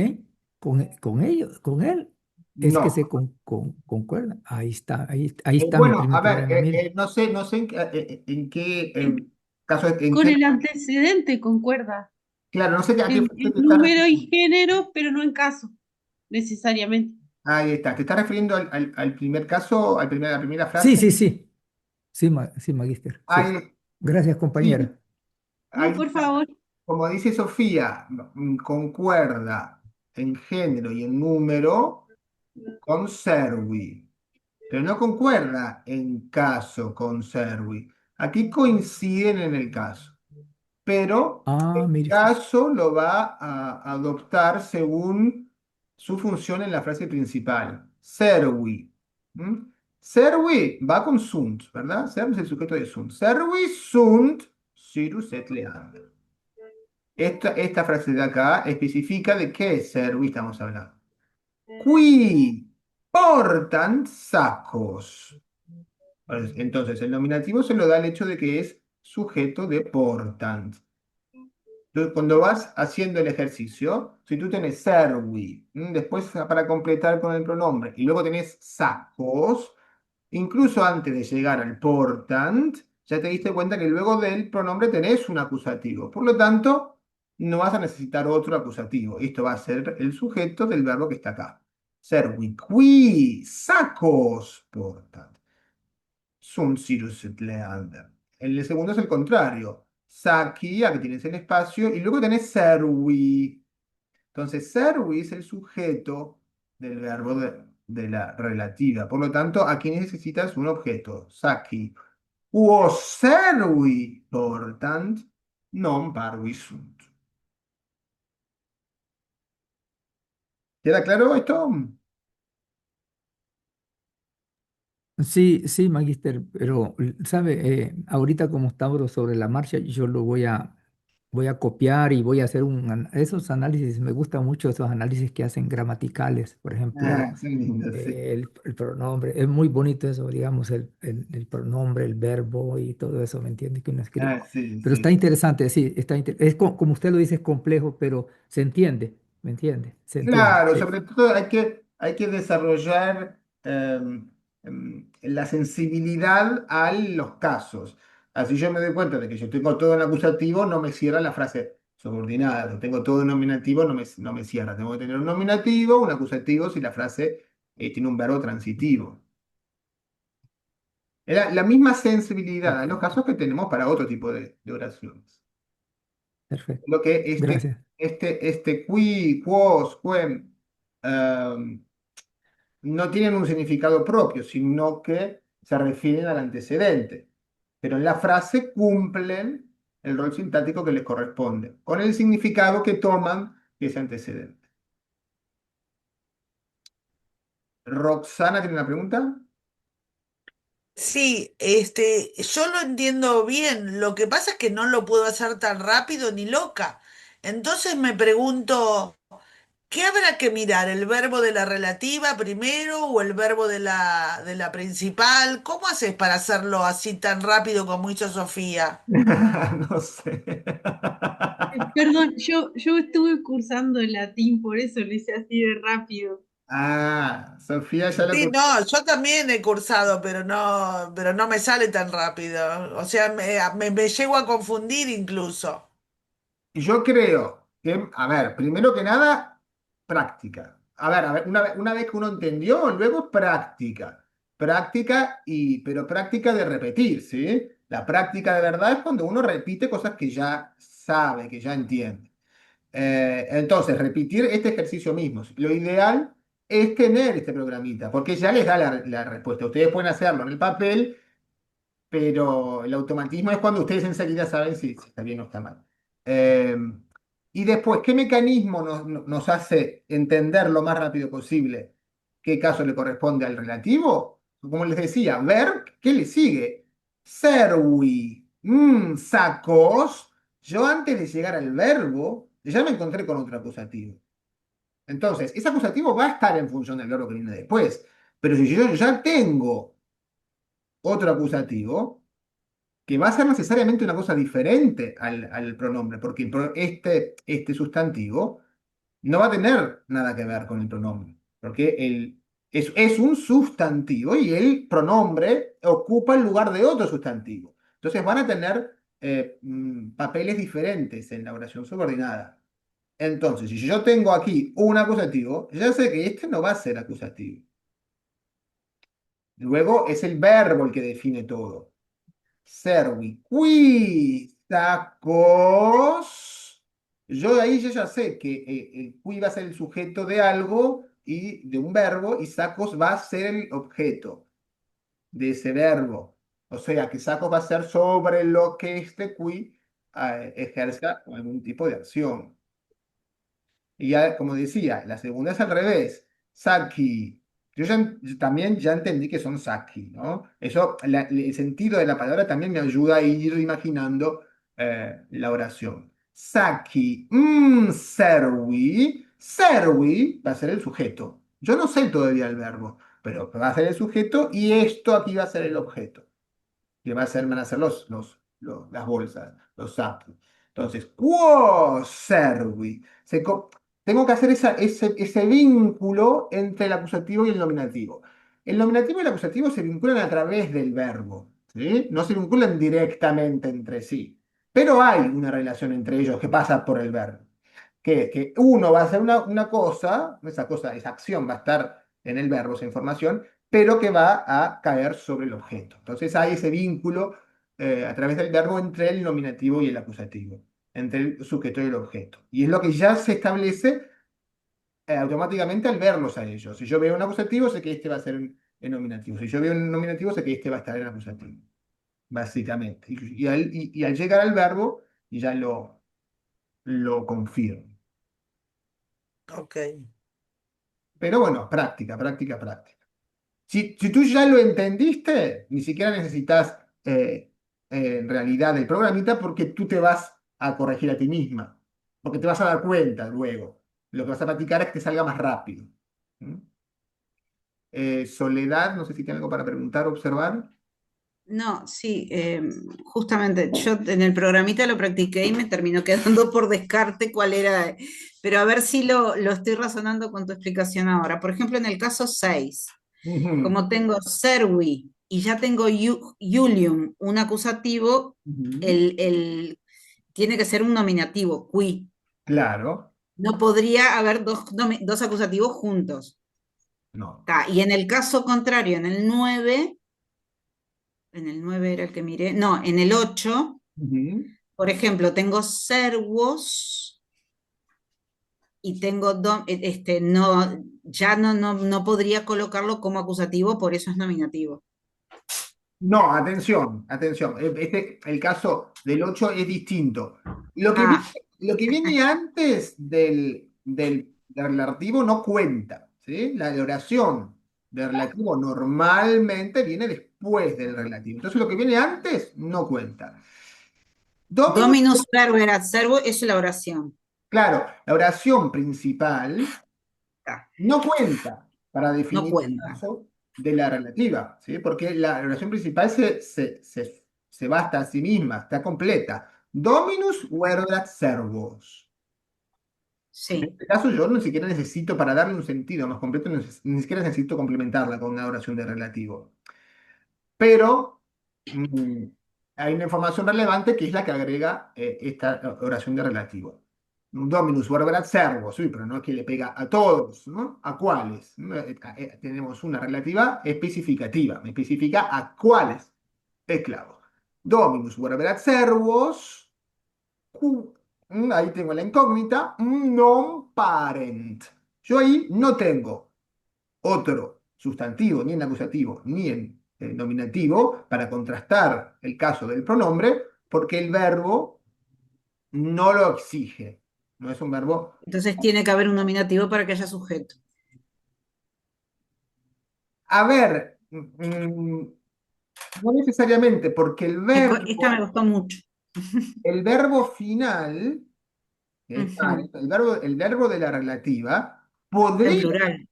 Con ellos, con él, es que No. se concuerda. Ahí está mi Bueno, a primer ver, problema, mire. no sé en qué caso, en Con qué, el antecedente concuerda. claro, no sé a qué frase En te estás número y refiriendo. género, pero no en caso, necesariamente. Ahí está, ¿te estás refiriendo al primer caso, a la primera Sí, frase? sí, sí. Sí, sí, magíster. Sí. Ahí, Gracias, sí, compañera. ahí No, por está. favor. Como dice Sofía, concuerda en género y en número con servi, pero no concuerda en caso con servi. Aquí coinciden en el caso, pero Ah, el mire usted. caso lo va a adoptar según su función en la frase principal. Servi. ¿Mm? Servi va con sunt, ¿verdad? Servi es el sujeto de sunt. Servi sunt Cyrus et Leander. Esta frase de acá especifica de qué servi estamos hablando. Qui portan sacos. Entonces, el nominativo se lo da el hecho de que es sujeto de portan. Entonces, cuando vas haciendo el ejercicio, si tú tenés servi, después para completar con el pronombre, y luego tenés sacos, incluso antes de llegar al portant, ya te diste cuenta que luego del pronombre tenés un acusativo. Por lo tanto, no vas a necesitar otro acusativo. Esto va a ser el sujeto del verbo que está acá. Servi, qui, sacos, portant. Sunt Cyrus et Leander. El segundo es el contrario. Saki, aquí tienes el espacio, y luego tenés servi. Entonces, servi es el sujeto del verbo de la relativa. Por lo tanto, aquí necesitas un objeto. Saki. Quo servi portant, non parvi sunt. ¿Queda claro esto? Sí, sí, magíster, pero, ¿sabe? Ahorita como estamos sobre la marcha, yo voy a copiar y voy a hacer esos análisis. Me gustan mucho esos análisis que hacen gramaticales, por ejemplo. Ah, son lindas, sí. El pronombre, es muy bonito eso, digamos, el pronombre, el verbo y todo eso, ¿me entiende? Que uno escribe. Ah, sí, Pero está sí. interesante, sí, como usted lo dice, es complejo, pero se entiende, ¿me entiende? Se entiende, Claro, sí. sobre todo hay que desarrollar la sensibilidad a los casos. Así yo me doy cuenta de que yo tengo todo en acusativo, no me cierra la frase subordinada. Si tengo todo en nominativo, no me cierra. Tengo que tener un nominativo, un acusativo si la frase tiene un verbo transitivo. Era la misma sensibilidad a los Perfecto, casos que tenemos para otro tipo de oraciones. perfecto. Lo que Gracias. qui, quos, quem, no tienen un significado propio, sino que se refieren al antecedente. Pero en la frase cumplen el rol sintáctico que les corresponde, con el significado que toman ese antecedente. Roxana tiene una pregunta. Sí, yo lo entiendo bien. Lo que pasa es que no lo puedo hacer tan rápido ni loca. Entonces me pregunto, ¿qué habrá que mirar? ¿El verbo de la relativa primero o el verbo de la principal? ¿Cómo haces para hacerlo así tan rápido como hizo Sofía? No sé. Perdón, yo estuve cursando el latín, por eso lo hice así de rápido. Ah, Sofía ya lo Sí, no, yo también he cursado, pero no me sale tan rápido. O sea, me llego a confundir incluso. Yo creo que, a ver, primero que nada, práctica. A ver, una vez que uno entendió, luego práctica. Práctica pero práctica de repetir, ¿sí? La práctica de verdad es cuando uno repite cosas que ya sabe, que ya entiende. Entonces, repetir este ejercicio mismo. Lo ideal es tener este programita, porque ya les da la respuesta. Ustedes pueden hacerlo en el papel, pero el automatismo es cuando ustedes enseguida saben si está bien o está mal. Eh, y después, ¿qué mecanismo nos hace entender lo más rápido posible qué caso le corresponde al relativo? Como les decía, ver qué le sigue. Servi, sacos. Yo antes de llegar al verbo, ya me encontré con otro acusativo. Entonces, ese acusativo va a estar en función del verbo que viene después. Pero si yo ya tengo otro acusativo, que va a ser necesariamente una cosa diferente al pronombre, porque este sustantivo no va a tener nada que ver con el pronombre, porque es un sustantivo y el pronombre ocupa el lugar de otro sustantivo. Entonces van a tener papeles diferentes en la oración subordinada. Entonces, si yo tengo aquí un acusativo, ya sé que este no va a ser acusativo. Luego es el verbo el que define todo. Servi, qui, sacos. Yo de ahí yo ya sé que el qui va a ser el sujeto de algo y de un verbo y sacos va a ser el objeto de ese verbo. O sea que sacos va a ser sobre lo que este qui ejerza algún tipo de acción. Y ya, como decía, la segunda es al revés. Saki. Yo también ya entendí que son saki, ¿no? Eso, el sentido de la palabra también me ayuda a ir imaginando la oración. Saki, servi. Servi va a ser el sujeto. Yo no sé todavía el verbo, pero va a ser el sujeto y esto aquí va a ser el objeto que van a ser las bolsas, los sacos. Entonces, quo servi. Tengo que hacer ese vínculo entre el acusativo y el nominativo. El nominativo y el acusativo se vinculan a través del verbo, ¿sí? No se vinculan directamente entre sí. Pero hay una relación entre ellos que pasa por el verbo. Que uno va a hacer una cosa, esa acción va a estar en el verbo, esa información, pero que va a caer sobre el objeto. Entonces hay ese vínculo a través del verbo entre el nominativo y el acusativo, entre el sujeto y el objeto. Y es lo que ya se establece automáticamente al verlos a ellos. Si yo veo un acusativo, sé que este va a ser en nominativo. Si yo veo un nominativo, sé que este va a estar en acusativo, básicamente. Y al llegar al verbo, ya lo confirmo. Ok. Pero bueno, práctica, práctica, práctica. Si tú ya lo entendiste, ni siquiera necesitas en realidad el programita porque tú te vas a corregir a ti misma, porque te vas a dar cuenta luego. Lo que vas a practicar es que salga más rápido. ¿Mm? Soledad, no sé si tiene algo para preguntar o observar. No, sí, justamente yo en el programita lo practiqué y me terminó quedando por descarte cuál era, pero a ver si lo estoy razonando con tu explicación ahora. Por ejemplo, en el caso 6, Ujú, como tengo servi y ya tengo iulium, un acusativo, ujú. tiene que ser un nominativo, qui. Claro, No podría haber dos acusativos juntos. no. Ta, y en el caso contrario, en el nueve era el que miré, no, en el 8, Ujú. por ejemplo, tengo servos y tengo, no, ya no podría colocarlo como acusativo, por eso es nominativo. No, atención, atención. El caso del 8 es distinto. Lo que viene, Ah, lo que viene antes del relativo no cuenta, ¿sí? La oración del relativo normalmente viene después del relativo. Entonces lo que viene antes no cuenta. Dominus, Dominus server ad servo es la oración. claro, la oración principal Ta, no cuenta para no definir el cuenta. caso de la relativa, ¿sí? Porque la oración principal se basta a sí misma, está completa. Dominus verbrat servos. En Sí. este caso yo ni siquiera necesito, para darle un sentido más completo, ni siquiera necesito complementarla con una oración de relativo. Pero mm, hay una información relevante que es la que agrega esta oración de relativo. Dominus verbat servo, sí, pero no es que le pega a todos, ¿no? ¿A cuáles? ¿No? Tenemos una relativa especificativa, me especifica a cuáles esclavos. Dominus verbat servos, ahí tengo la incógnita, non parent. Yo ahí no tengo otro sustantivo, ni en acusativo, ni en nominativo, para contrastar el caso del pronombre, porque el verbo no lo exige. No es un verbo. Entonces tiene que haber un nominativo para que haya sujeto. A ver, no necesariamente, porque Esta me gustó mucho. el verbo final, que es Ujú. parent, el verbo de la relativa, Pero en podría, plural.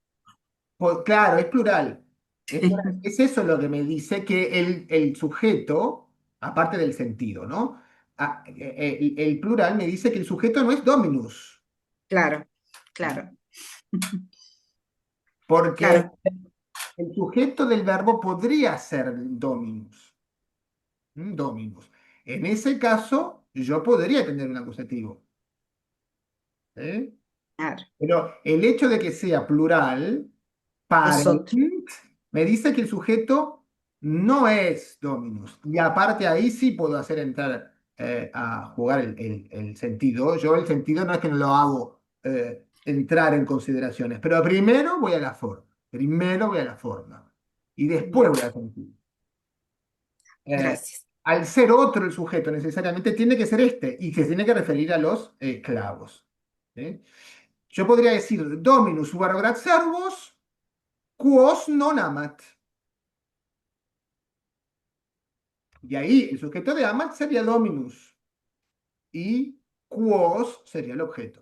claro, es plural. Es eso lo que me dice que el sujeto aparte del sentido, ¿no? El plural me dice que el sujeto no es dominus, Claro, claro, porque claro. el sujeto del verbo podría ser dominus. Dominus. En ese caso, yo podría tener un acusativo. ¿Eh? Claro. Pero el hecho de que sea plural, Es parent, otro. me dice que el sujeto no es dominus. Y aparte ahí sí puedo hacer entrar a jugar el sentido. Yo el sentido no es que no lo hago entrar en consideraciones, pero primero voy a la forma. Primero voy a la forma. Y después Bien, voy al sentido. Eh, gracias. Al ser otro el sujeto, necesariamente tiene que ser este y se tiene que referir a los clavos. ¿Sí? Yo podría decir dominus varograt servus quos non amat. Y ahí el sujeto de amat sería dominus y quos sería el objeto.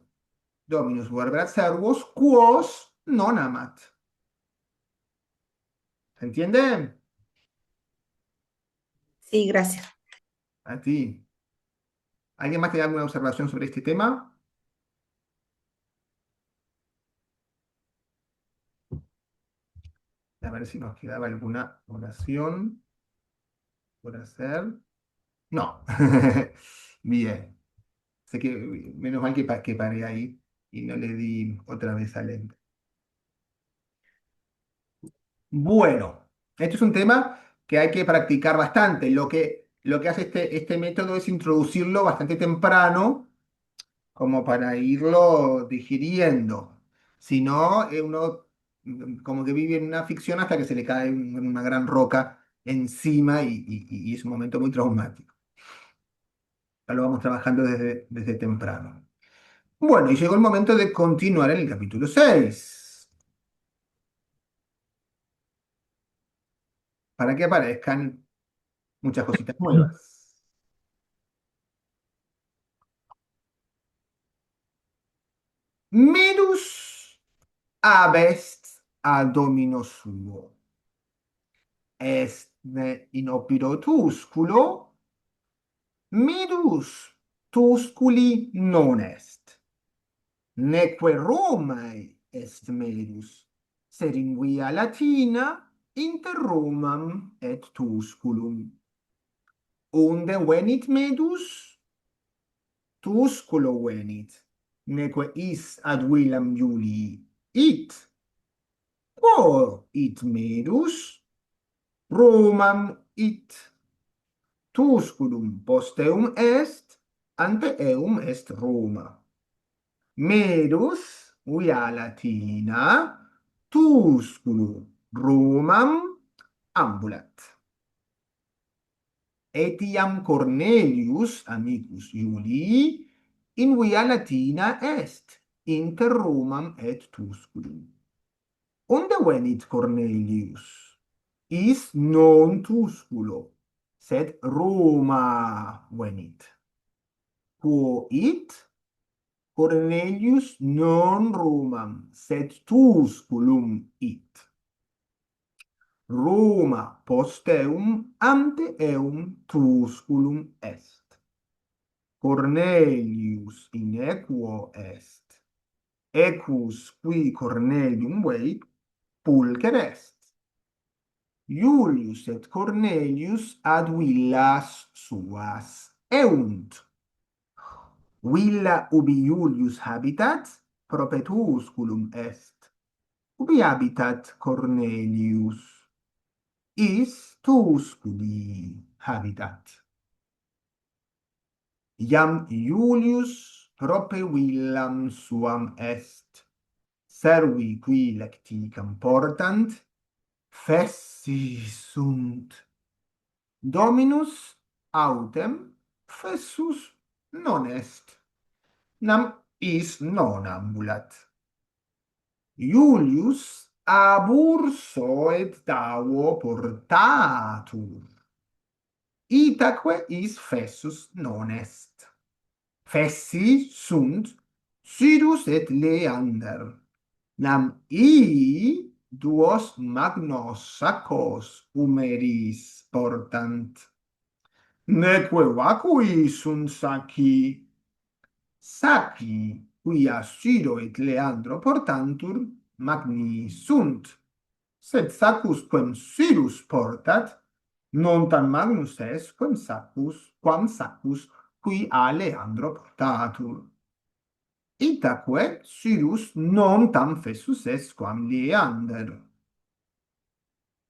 Dominus varograt servus quos non amat. ¿Se entiende? Sí, gracias. A ti. ¿Alguien más tiene alguna observación sobre este tema? A ver si nos quedaba alguna oración por hacer. No. Bien. Sé que menos mal que paré ahí y no le di otra vez al enter. Bueno, este es un tema que hay que practicar bastante. Lo que hace este método es introducirlo bastante temprano, como para irlo digiriendo. Si no, uno como que vive en una ficción hasta que se le cae una gran roca encima y es un momento muy traumático. Ya lo vamos trabajando desde temprano. Bueno, y llegó el momento de continuar en el capítulo 6 para que aparezcan muchas cositas nuevas. Merus abest a domino suo. Est in opiro tusculo, merus tusculi non est. Neque Romae est merus, sed in via Latina inter Romam et Tusculum. Unde venit medus? Tusculo venit, neque is ad villam Julii it. Quo it medus? Romam it. Tusculum post eum est, ante eum est Roma. Merus via Latina, Tusculum Romam ambulat. Etiam Cornelius, amicus Julii, in via Latina est, inter Romam et Tusculum. Unde venit Cornelius? Is non Tusculo, sed Roma venit. Quo it? Cornelius non Romam, sed Tusculum it. Roma post eum ante eum Tusculum est. Cornelius in equo est. Equus qui Cornelium veit, pulcher est. Iulius et Cornelius ad villas suas eunt. Villa ubi Iulius habitat, prope Tusculum est. Ubi habitat Cornelius? Is Tusculi habitat. Iam Iulius prope villam suam est. Servi qui lecticam portant, fessi sunt. Dominus autem fessus non est. Nam is non ambulat. Iulius ab urso et davo portatur. Itaque is fessus non est. Fessi sunt Cyrus et Leander. Nam duos magnos sacos humeris portant. Neque vacui sunt saci quia Ciro et Leandro portantur magni sunt, sed saccus quem Cyrus portat, non tan magnus est quam saccus qui a Leandro portatur. Itaque Cyrus non tam fessus est quam Leander.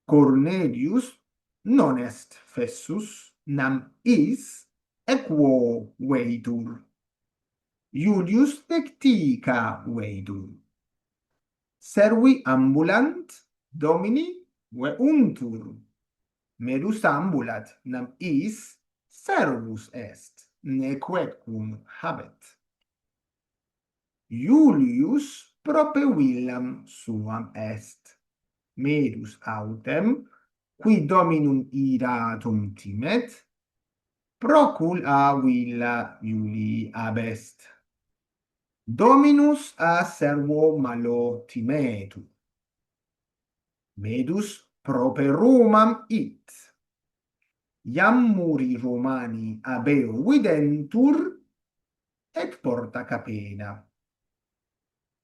Cornelius non est fessus, nam is equo veitur. Iulius tectica veitur. Servi ambulant domini veuntur. Merus ambulat, nam is servus est, neque cum habet. Iulius prope villam suam est. Merus autem, qui dominum iratum timet, procul a villa Iulii abest. Dominus a servo malo timetur. Medus prope Romam it. Iam muri Romani abeo videntur, et porta capena.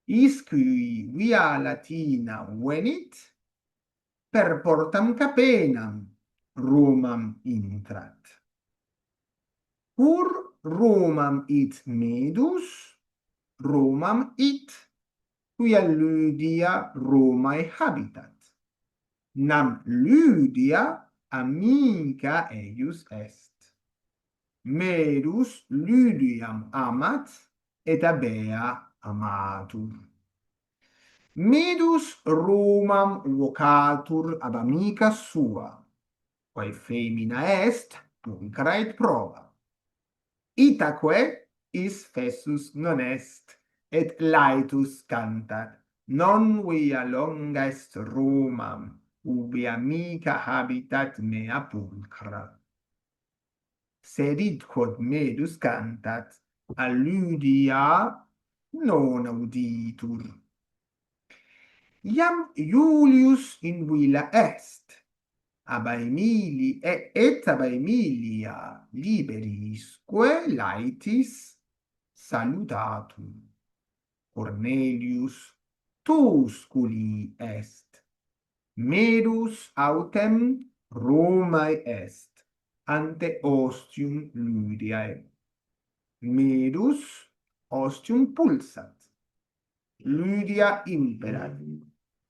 Isqui via Latina venit, per portam capenam Romam intrat. Cur Romam it medus, Romam it, quia Lydia Romae habitat. Nam Lydia amica eius est. Medus Lydiam amat, et abea amatur. Medus Romam vocatur ab amica sua, quae femina est, pulcra et proba. Itaque is fessus non est, et laetus cantat, non via longa est Romam, ubi amica habitat mea pulcra. Sed id quod medus cantat, a Lydia non auditur. Iam Iulius in villa est, ab Aemili et ab Aemilia liberisque laetis salutatum. Cornelius Tusculi est. Merus autem Romae est, ante ostium Lydiae. Merus ostium pulsat. Lydia imperat.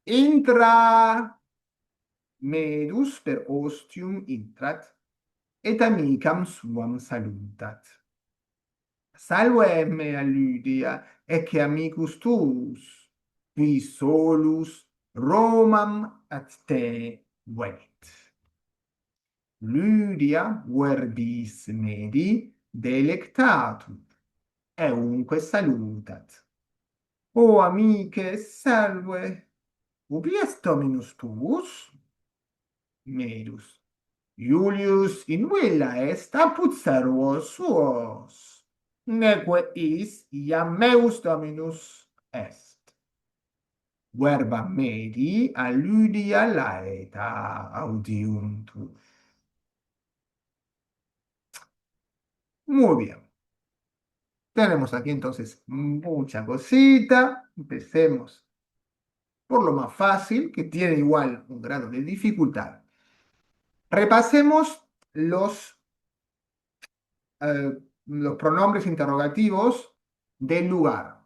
Intra! Medus per ostium intrat, et amicam suam salutat. Salve mea Lydia, ecce amicus tuus, qui solus Romam at te venit. Lydia verbis medi delectatur, eunque salutat. O amices, salve, ubi est dominus tuus? Medus. Iulius in villa est apud servos suos, neque is iam meus dominus est. Verba medi a Lydia laeta audiuntur. Muy bien. Tenemos aquí entonces mucha cosita. Empecemos por lo más fácil, que tiene igual un grado de dificultad. Repasemos los pronombres interrogativos del lugar.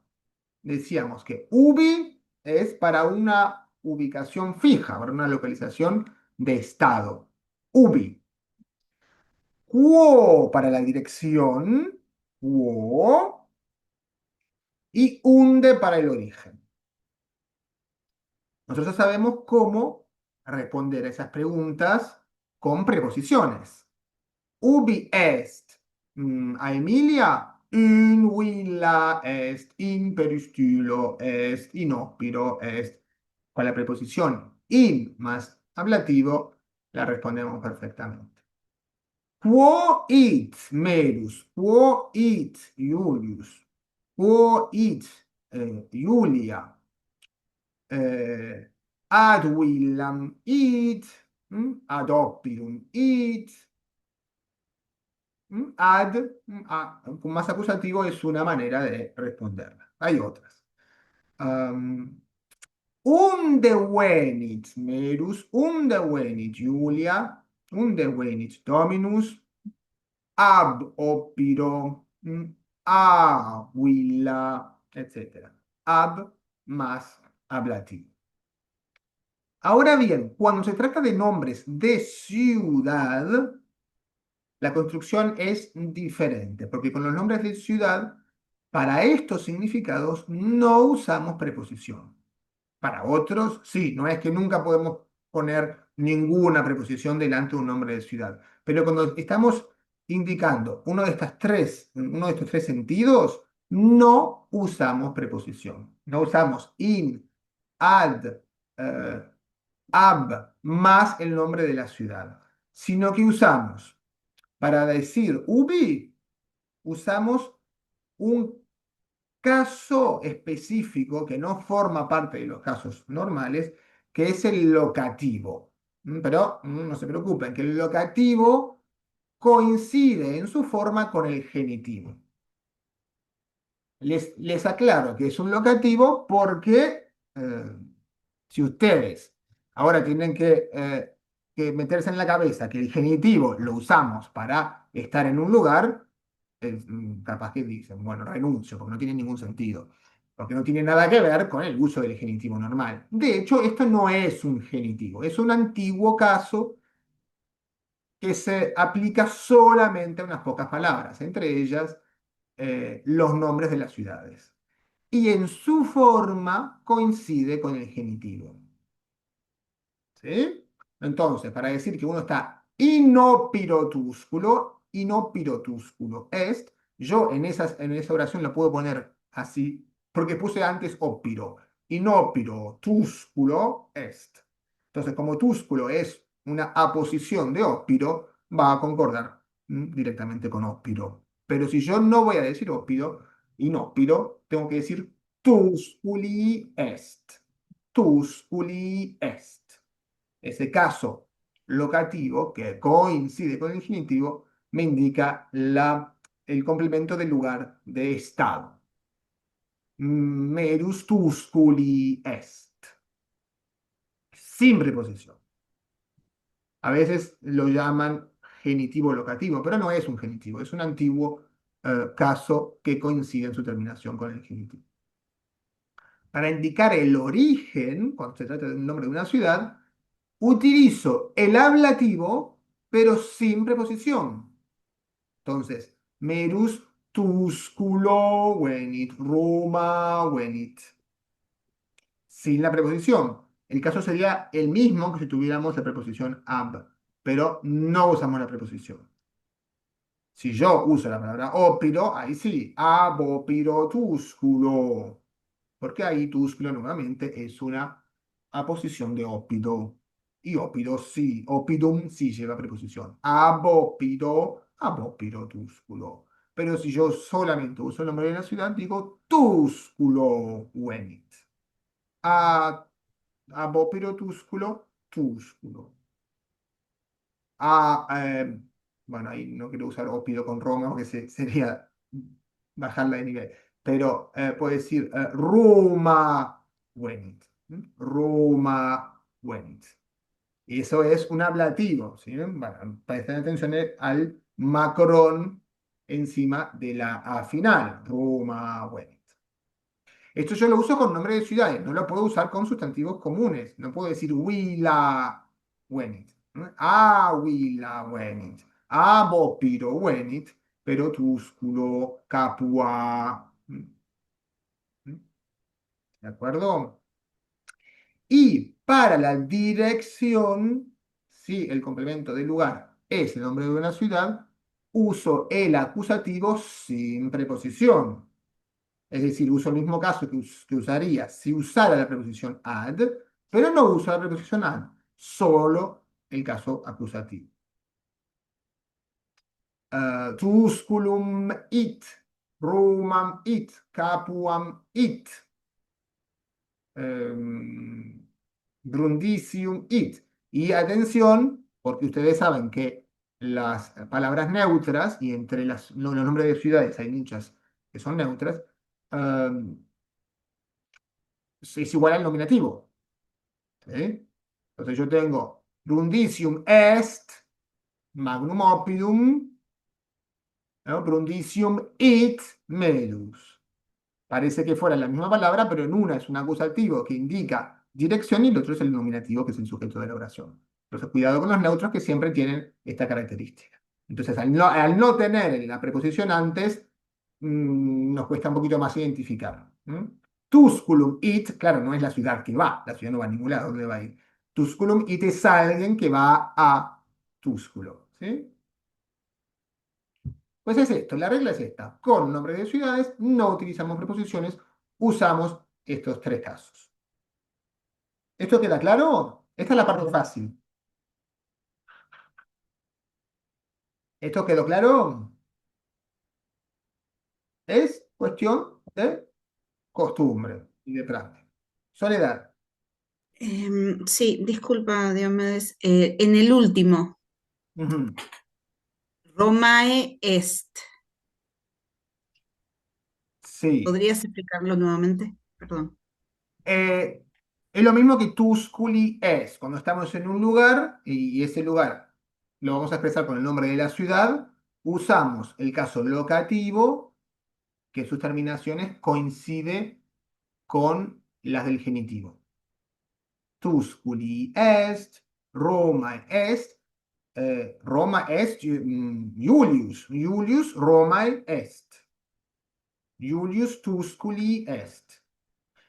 Decíamos que ubi es para una ubicación fija, para una localización de estado. Ubi. Quo para la dirección. Quo. Y unde para el origen. Nosotros sabemos cómo responder a esas preguntas con preposiciones. Ubi est Aemilia, in villa est, in peristylo est, in oppiro est. Con la preposición in más ablativo la respondemos perfectamente. Quo it Medus, quo it Iulius, quo it Iulia, ad villam id, ad oppirum id, Ad, con más acusativo es una manera de responderla. Hay otras. Undewenit Merus, undewenit Julia, undewenit Dominus, ab opiro, Willa, etc. Ab más ablativo. Ahora bien, cuando se trata de nombres de ciudad, la construcción es diferente, porque con los nombres de ciudad, para estos significados no usamos preposición. Para otros, sí, no es que nunca podemos poner ninguna preposición delante de un nombre de ciudad. Pero cuando estamos indicando uno de estos tres sentidos, no usamos preposición. No usamos in, ad, eh, ab, más el nombre de la ciudad. Sino que usamos, para decir ubi, usamos un caso específico que no forma parte de los casos normales, que es el locativo. Pero no se preocupen, que el locativo coincide en su forma con el genitivo. Les aclaro que es un locativo porque si ustedes ahora tienen que meterse en la cabeza que el genitivo lo usamos para estar en un lugar, capaz que dicen, bueno, renuncio, porque no tiene ningún sentido, porque no tiene nada que ver con el uso del genitivo normal. De hecho, esto no es un genitivo, es un antiguo caso que se aplica solamente a unas pocas palabras, entre ellas los nombres de las ciudades. Y en su forma coincide con el genitivo. ¿Sí? Entonces, para decir que uno está inopirotúsculo est, yo en esa oración la puedo poner así, porque puse antes ópiro. Inopirotúsculo est. Entonces, como túsculo es una aposición de ópiro, va a concordar directamente con ópiro. Pero si yo no voy a decir ópiro, inópiro, tengo que decir tusculi est. Tusculi est. Ese caso locativo que coincide con el genitivo me indica el complemento del lugar de estado. Merus tusculi est. Sin preposición. A veces lo llaman genitivo locativo, pero no es un genitivo, es un antiguo caso que coincide en su terminación con el genitivo. Para indicar el origen, cuando se trata del nombre de una ciudad, utilizo el ablativo, pero sin preposición. Entonces, merus tusculo venit, Roma venit. Sin la preposición. El caso sería el mismo que si tuviéramos la preposición ab, pero no usamos la preposición. Si yo uso la palabra ópiro, ahí sí, ab ópiro tusculo. Porque ahí túsculo nuevamente es una aposición de ópido. Y ópido sí, opidum sí lleva preposición. Abópido túsculo. Pero si yo solamente uso el nombre de la ciudad, digo túsculo venit. Abópido túsculo, túsculo. Bueno, ahí no quiero usar ópido con Roma porque sería bajarla de nivel. Pero puedo decir Roma venit. Roma venit. Y eso es un ablativo, ¿sí? Bueno, presten atención al macrón encima de la A final. Roma venit. Esto yo lo uso con nombres de ciudades, no lo puedo usar con sustantivos comunes. No puedo decir Willa venit. Willa venit. Bopiro venit, pero túsculo, Capua. ¿De acuerdo? Y para la dirección, si el complemento del lugar es el nombre de una ciudad, uso el acusativo sin preposición. Es decir, uso el mismo caso que usaría si usara la preposición ad, pero no uso la preposición ad, solo el caso acusativo. Tusculum it, Romam it, Capuam it, Brundisium it. Y atención, porque ustedes saben que las palabras neutras, y entre los nombres de ciudades hay muchas que son neutras, es igual al nominativo. ¿Sí? Entonces yo tengo Brundisium est, magnum oppium, ¿no? Brundisium it medus. Parece que fuera la misma palabra, pero en una es un acusativo que indica dirección y el otro es el nominativo, que es el sujeto de la oración. Entonces, cuidado con los neutros que siempre tienen esta característica. Entonces, al no tener la preposición antes, nos cuesta un poquito más identificar. Tusculum it, claro, no es la ciudad que va, la ciudad no va a ningún lado, ¿dónde va a ir? Tusculum it es alguien que va a Túsculo, ¿sí? Pues es esto, la regla es esta. Con nombres de ciudades no utilizamos preposiciones, usamos estos tres casos. ¿Esto queda claro? Esta es la parte fácil. ¿Esto quedó claro? Es cuestión de costumbre y de práctica. Soledad. Sí, disculpa, Diomedes. En el último, Ujú. Romae est. Sí. ¿Podrías explicarlo nuevamente? Perdón. Es lo mismo que Tusculi es. Cuando estamos en un lugar y ese lugar lo vamos a expresar con el nombre de la ciudad, usamos el caso locativo, que sus terminaciones coincide con las del genitivo. Tusculi est, Roma est, Roma est Julius, Julius Romae est, Julius Tusculi est.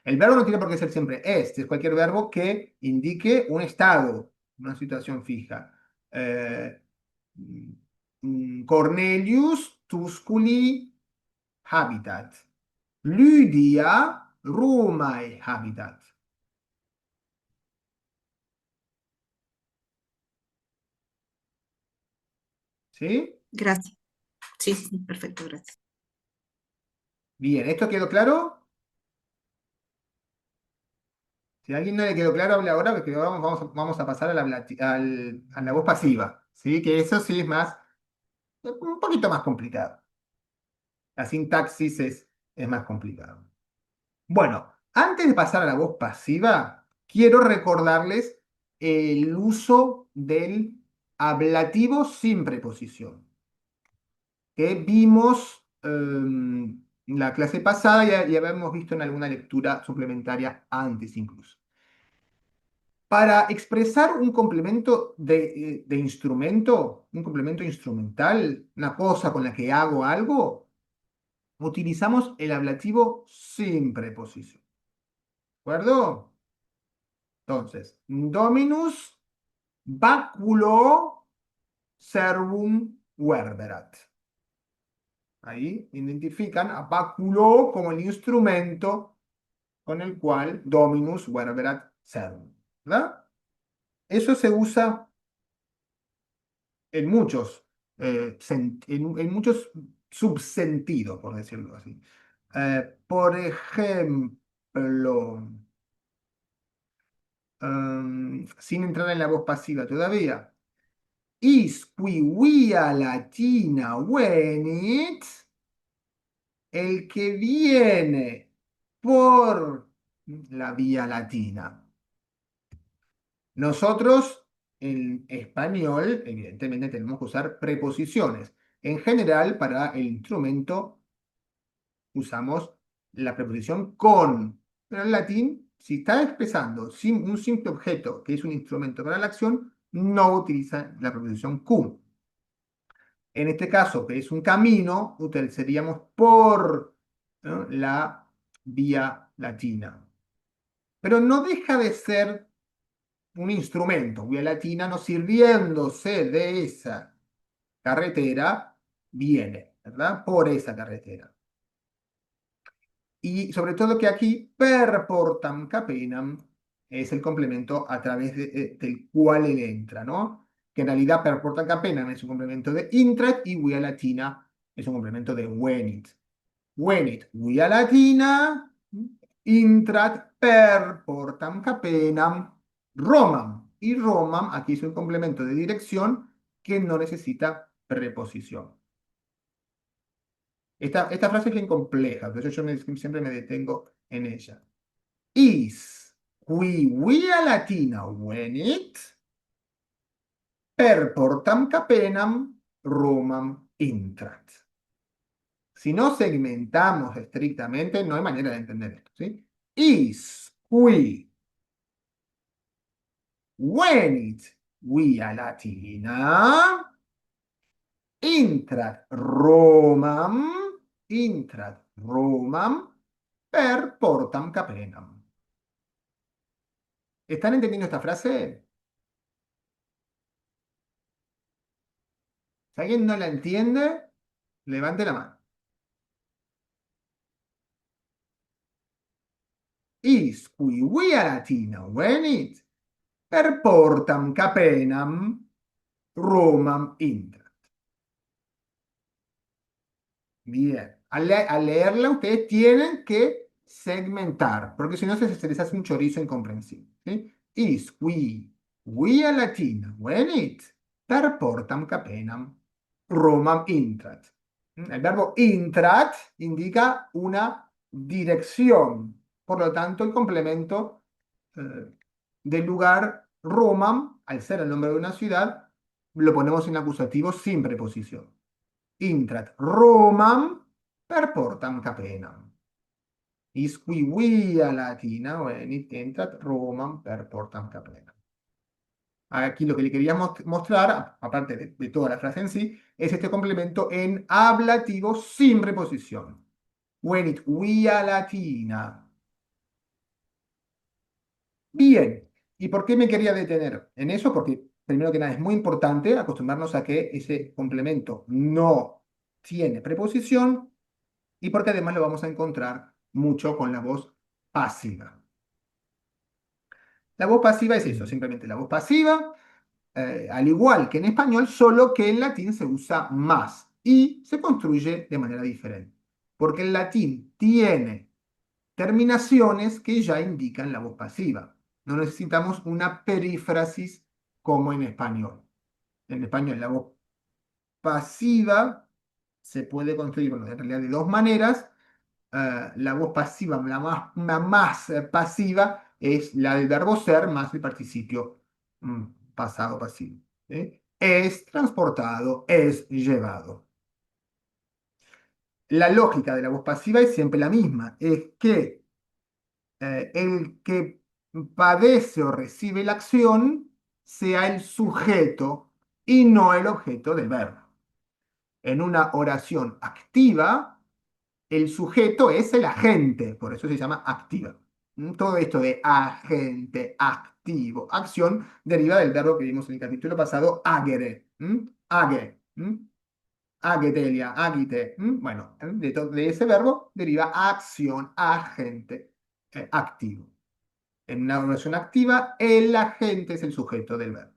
El verbo no tiene por qué ser siempre est, es cualquier verbo que indique un estado, una situación fija. Cornelius Tusculi habitat. Lydia Romae habitat. ¿Sí? Gracias. Sí, sí, perfecto, gracias. Bien, ¿esto quedó claro? Si a alguien no le quedó claro, hable ahora, porque ahora vamos a pasar a la voz pasiva. ¿Sí? Que eso sí es más, un poquito más complicado. La sintaxis es más complicado. Bueno, antes de pasar a la voz pasiva, quiero recordarles el uso del ablativo sin preposición, que vimos en la clase pasada y habíamos visto en alguna lectura suplementaria antes incluso. Para expresar un complemento de instrumento, un complemento instrumental, una cosa con la que hago algo, utilizamos el ablativo sin preposición. ¿De acuerdo? Entonces, Dominus baculo servum verberat. Ahí identifican a baculo como el instrumento con el cual Dominus verberat servum. ¿Verdad? Eso se usa en muchos, en muchos subsentidos, por decirlo así. Por ejemplo, sin entrar en la voz pasiva todavía. Isqui via latina venit, el que viene por la vía latina. Nosotros, en español, evidentemente tenemos que usar preposiciones. En general, para el instrumento usamos la preposición con, pero en latín, si está expresando un simple objeto que es un instrumento para la acción, no utiliza la preposición cum. En este caso, que es un camino, utilizaríamos por, ¿no?, la vía latina. Pero no deja de ser un instrumento, vía latina, no sirviéndose de esa carretera, viene, ¿verdad? Por esa carretera. Y sobre todo que aquí per portam capenam es el complemento a través del cual él entra, ¿no? Que en realidad per portam capenam es un complemento de intrat y via latina es un complemento de venit. Venit via latina, intrat per portam capenam Romam. Y Romam aquí es un complemento de dirección que no necesita preposición. Esta frase es bien compleja, por eso siempre me detengo en ella. Is qui a latina venit, per portam capenam Romam intrat. Si no segmentamos estrictamente, no hay manera de entender esto, ¿sí? Is qui venit via latina, intrat Romam per portam capenam. ¿Están entendiendo esta frase? Si alguien no la entiende, levante la mano. Is qui via latina venit, per portam capenam Romam intrat. Bien, al leerla ustedes tienen que segmentar, porque si no se les hace un chorizo incomprensible, ¿sí? Is qui via latina venit, per portam capenam Romam intrat. El verbo intrat indica una dirección, por lo tanto el complemento del lugar Romam, al ser el nombre de una ciudad, lo ponemos en acusativo sin preposición. Intrat Romam per portam capenam. Is qui via latina venit entrat Romam per portam capenam. Aquí lo que le quería mostrar, aparte de toda la frase en sí, es este complemento en ablativo sin preposición. Venit via latina. Bien, ¿y por qué me quería detener en eso? Porque, primero que nada, es muy importante acostumbrarnos a que ese complemento no tiene preposición y porque además lo vamos a encontrar mucho con la voz pasiva. La voz pasiva es eso, simplemente la voz pasiva, al igual que en español, solo que en latín se usa más y se construye de manera diferente. Porque el latín tiene terminaciones que ya indican la voz pasiva. No necesitamos una perífrasis como en español. En español la voz pasiva se puede construir, bueno, en realidad de dos maneras. La voz pasiva, la más pasiva, es la del verbo ser más el participio pasado pasivo. ¿Sí? Es transportado, es llevado. La lógica de la voz pasiva es siempre la misma, es que el que padece o recibe la acción sea el sujeto y no el objeto del verbo. En una oración activa, el sujeto es el agente, por eso se llama activa. Todo esto de agente, activo, acción, deriva del verbo que vimos en el capítulo pasado, agere. Age. Agetelia, agite. Bueno, de ese verbo deriva acción, agente, activo. En una oración activa, el agente es el sujeto del verbo.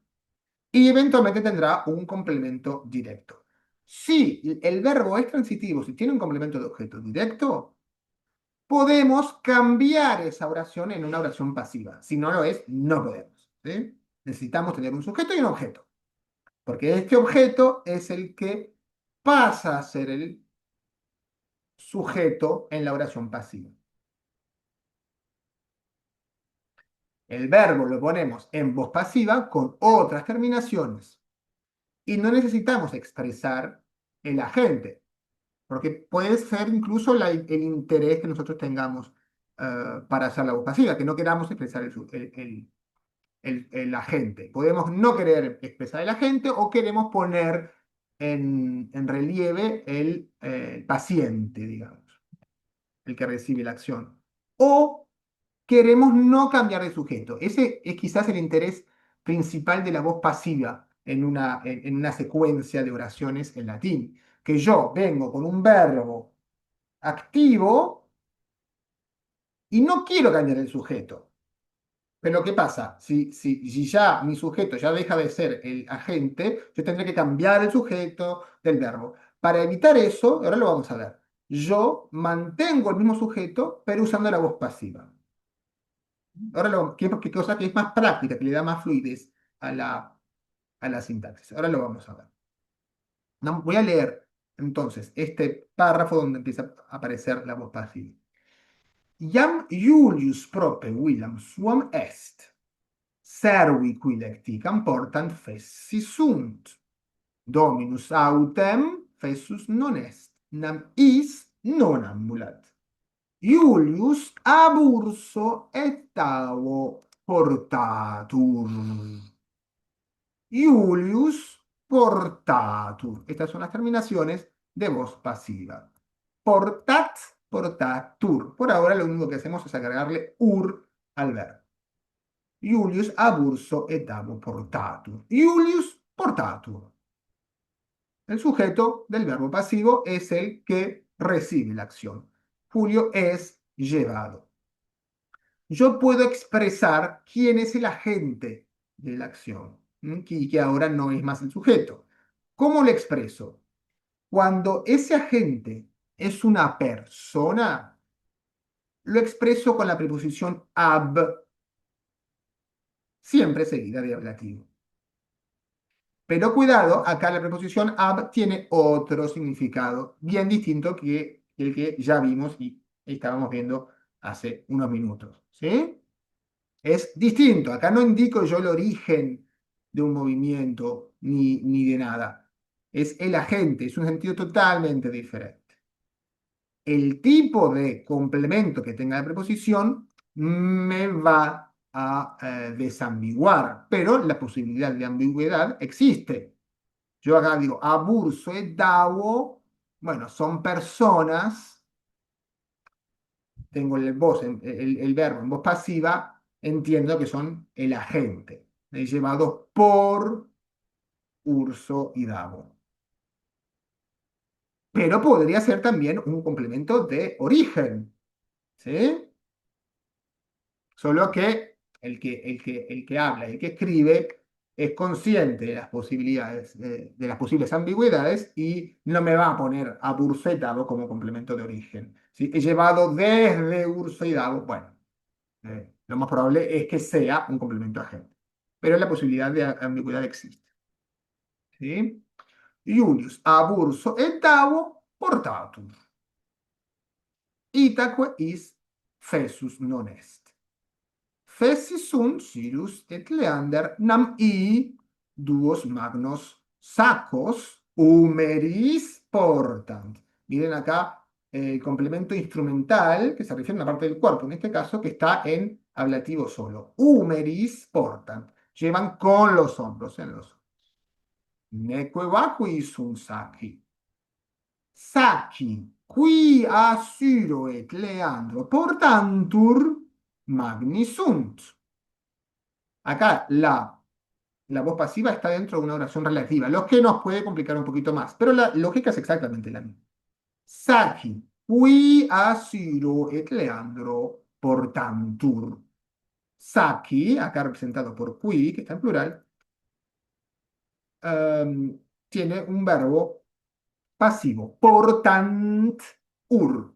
Y eventualmente tendrá un complemento directo. Si el verbo es transitivo, si tiene un complemento de objeto directo, podemos cambiar esa oración en una oración pasiva. Si no lo es, no podemos. ¿Sí? Necesitamos tener un sujeto y un objeto. Porque este objeto es el que pasa a ser el sujeto en la oración pasiva. El verbo lo ponemos en voz pasiva con otras terminaciones. Y no necesitamos expresar el agente, porque puede ser incluso el interés que nosotros tengamos para hacer la voz pasiva, que no queramos expresar el agente. Podemos no querer expresar el agente o queremos poner en relieve el paciente, digamos, el que recibe la acción. O queremos no cambiar de sujeto. Ese es quizás el interés principal de la voz pasiva en una secuencia de oraciones en latín. Que yo vengo con un verbo activo y no quiero cambiar el sujeto. Pero ¿qué pasa? Si ya mi sujeto ya deja de ser el agente, yo tendré que cambiar el sujeto del verbo. Para evitar eso, ahora lo vamos a ver, yo mantengo el mismo sujeto, pero usando la voz pasiva. Ahora qué cosa que es más práctica, que le da más fluidez a a la sintaxis. Ahora lo vamos a ver. Voy a leer entonces este párrafo donde empieza a aparecer la voz pasiva. Jam Julius prope William suam est. Servi qui lecticam portant fessi sunt. Dominus autem fessus non est. Nam is non ambulat. Julius ab urso et tavo portatur. Julius portatur. Estas son las terminaciones de voz pasiva. Portat, portatur. Por ahora lo único que hacemos es agregarle ur al verbo. Julius ab urso et tavo portatur. Julius portatur. El sujeto del verbo pasivo es el que recibe la acción. Julio es llevado. Yo puedo expresar quién es el agente de la acción, que ahora no es más el sujeto. ¿Cómo lo expreso? Cuando ese agente es una persona, lo expreso con la preposición ab, siempre seguida de ablativo. Pero cuidado, acá la preposición ab tiene otro significado, bien distinto que el que ya vimos y estábamos viendo hace unos minutos. ¿Sí? Es distinto. Acá no indico yo el origen de un movimiento ni de nada. Es el agente, es un sentido totalmente diferente. El tipo de complemento que tenga la preposición me va a desambiguar, pero la posibilidad de ambigüedad existe. Yo acá digo, aburso et davo, bueno, son personas, tengo el verbo en voz pasiva, entiendo que son el agente, llevado por urso y davo. Pero podría ser también un complemento de origen, ¿sí? Solo que el que habla, el que escribe, es consciente de las posibilidades, de las posibles ambigüedades y no me va a poner a Urso y Davo como complemento de origen. ¿Sí? He llevado desde Urso y Davo, bueno, lo más probable es que sea un complemento agente. Pero la posibilidad de ambigüedad existe. ¿Sí? Julius ab urso et Davo portatur. Itaque is fessus non est. Fessi sunt Cyrus et Leander nam duos magnos sacos humeris portant. Miren acá el complemento instrumental que se refiere a una parte del cuerpo, en este caso, que está en ablativo solo. Humeris portant. Llevan con los hombros, en los hombros. Neque vacui sunt saci. Saci, qui a Cyro et Leandro portantur magni sunt. Acá la voz pasiva está dentro de una oración relativa, lo que nos puede complicar un poquito más, pero la lógica es exactamente la misma. Saci, qui a Ciro et Leandro portantur. Saci, acá representado por qui, que está en plural, tiene un verbo pasivo, portant ur.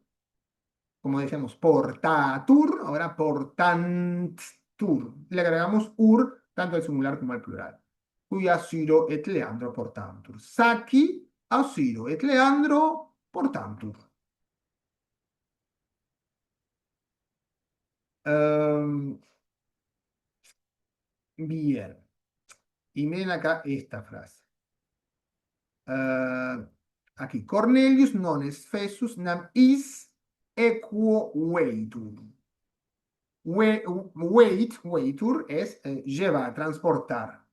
Como decíamos, portatur, ahora portantur. Le agregamos ur tanto al singular como al plural. Qui a Ciro et Leandro portantur. Saci a Ciro et Leandro portantur. Bien. Y miren acá esta frase. Aquí, Cornelius non est fessus nam is equo weitur. Weitur es llevar, transportar.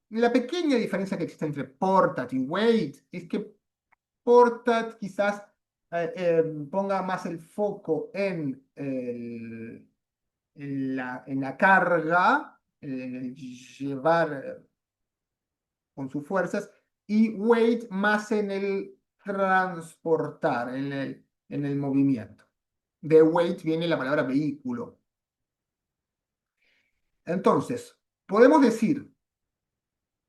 La pequeña diferencia que existe entre portat y weight es que portat quizás ponga más el foco en la carga, llevar con sus fuerzas, y weight más en el transportar, en el movimiento. De weight viene la palabra vehículo. Entonces, podemos decir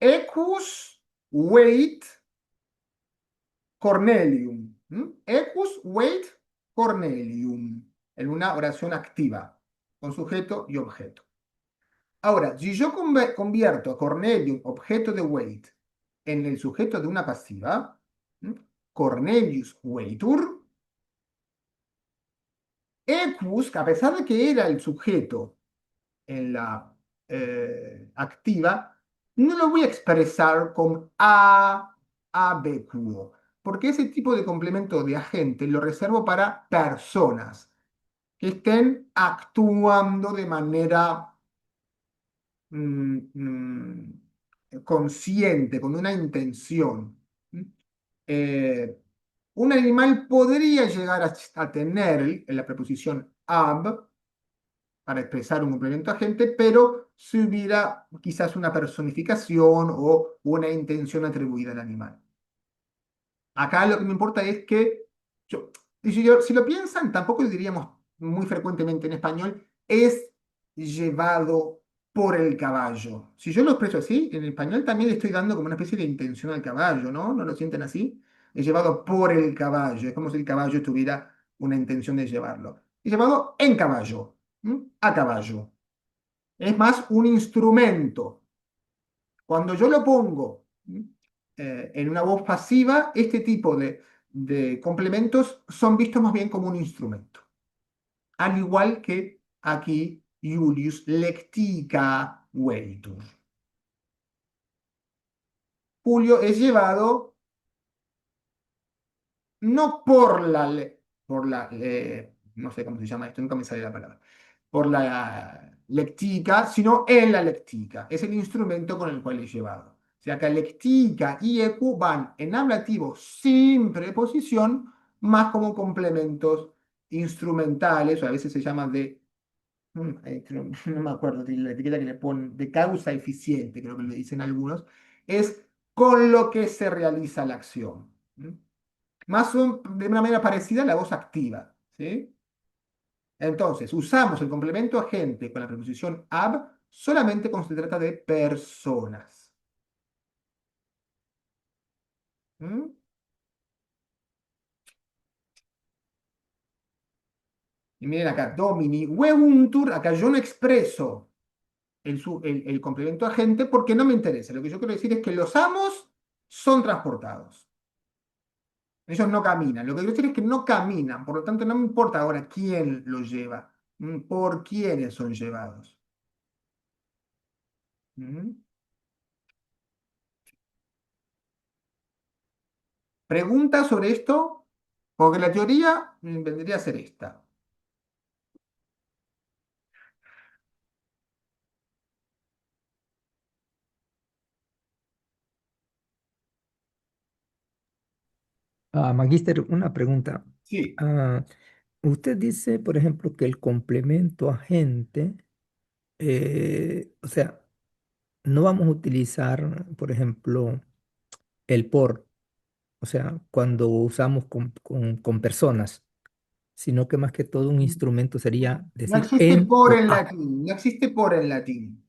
equus weight Cornelium. Equus weight Cornelium. En una oración activa, con sujeto y objeto. Ahora, si yo convierto a Cornelius, objeto de wait, en el sujeto de una pasiva, Cornelius waitur, equus, que a pesar de que era el sujeto en la activa, no lo voy a expresar con ABQ, porque ese tipo de complemento de agente lo reservo para personas que estén actuando de manera mm, mm, consciente, con una intención. Eh, un animal podría llegar a tener la preposición ab para expresar un complemento agente, pero si hubiera quizás una personificación o una intención atribuida al animal. Acá lo que me importa es que, yo, si lo piensan, tampoco lo diríamos muy frecuentemente en español, es llevado por el caballo. Si yo lo expreso así, en español también le estoy dando como una especie de intención al caballo, ¿no? ¿No lo sienten así? Es llevado por el caballo, es como si el caballo tuviera una intención de llevarlo. Es llevado en caballo, a caballo. Es más un instrumento. Cuando yo lo pongo en una voz pasiva, este tipo de complementos son vistos más bien como un instrumento. Al igual que aquí Julius lectica veritur. Julio es llevado no no sé cómo se llama esto, nunca me sale la palabra, por la lectica, sino en la lectica. Es el instrumento con el cual es llevado. O sea que lectica y ecu van en ablativo sin preposición, más como complementos instrumentales, o a veces se llaman no me acuerdo de la etiqueta que le ponen, de causa eficiente, creo que le dicen algunos, es con lo que se realiza la acción. De una manera parecida a la voz activa, ¿sí? Entonces, usamos el complemento agente con la preposición ab solamente cuando se trata de personas. ¿Mm? Y miren acá, domini, webuntur, acá yo no expreso el complemento agente porque no me interesa. Lo que yo quiero decir es que los amos son transportados. Ellos no caminan. Lo que quiero decir es que no caminan, por lo tanto no me importa ahora quién los lleva, por quiénes son llevados. ¿Mm? ¿Preguntas sobre esto? Porque la teoría vendría a ser esta. Magíster, una pregunta. Sí. Ah, usted dice, por ejemplo, que el complemento agente, o sea, no vamos a utilizar, por ejemplo, el por, o sea, cuando usamos con personas, sino que más que todo un instrumento sería No decir existe en por o en a. latín. No existe por en latín.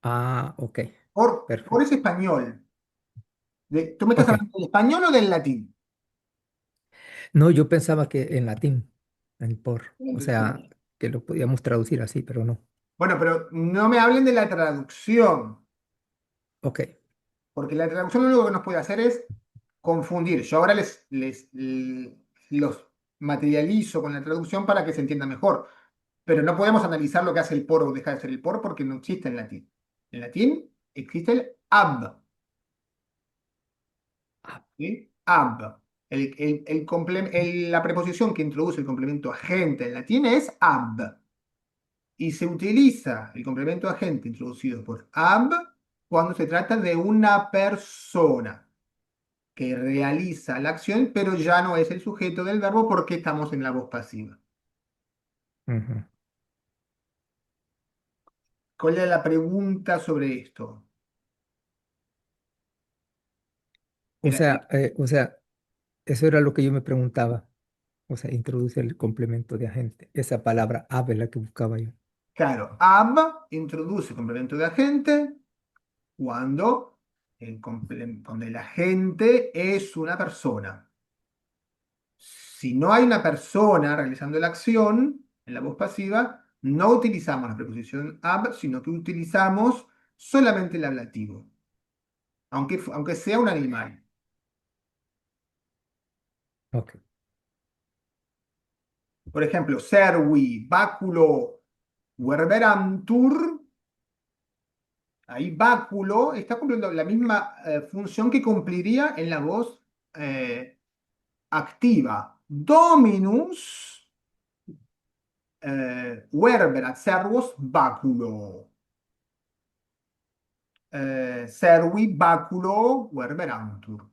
Ah, ok, Por es perfecto. español. ¿Tú me estás Ok. hablando del español o del latín? No, yo pensaba que en latín, el por, o sea, que lo podíamos traducir así, pero no. Bueno, pero no me hablen de la traducción, Ok. porque la traducción lo único que nos puede hacer es confundir. Yo ahora los materializo con la traducción para que se entienda mejor, pero no podemos analizar lo que hace el por o deja de ser el por porque no existe en latín. En latín existe el ab, ¿sí? Ab. La preposición que introduce el complemento agente en latín es ab. Y se utiliza el complemento agente introducido por ab cuando se trata de una persona que realiza la acción, pero ya no es el sujeto del verbo porque estamos en la voz pasiva. Ujú. ¿Cuál es la pregunta sobre esto? Era, O sea, eso era lo que yo me preguntaba. O sea, introduce el complemento de agente. Esa palabra ave la que buscaba yo. claro, ab introduce complemento de agente cuando cuando el agente es una persona. Si no hay una persona realizando la acción en la voz pasiva, no utilizamos la preposición ab, sino que utilizamos solamente el ablativo, aunque sea un animal. Ok. Por ejemplo, servi, báculo, verberantur. Ahí báculo está cumpliendo la misma función que cumpliría en la voz activa. Dominus verberat servus báculo. Servi báculo verberantur.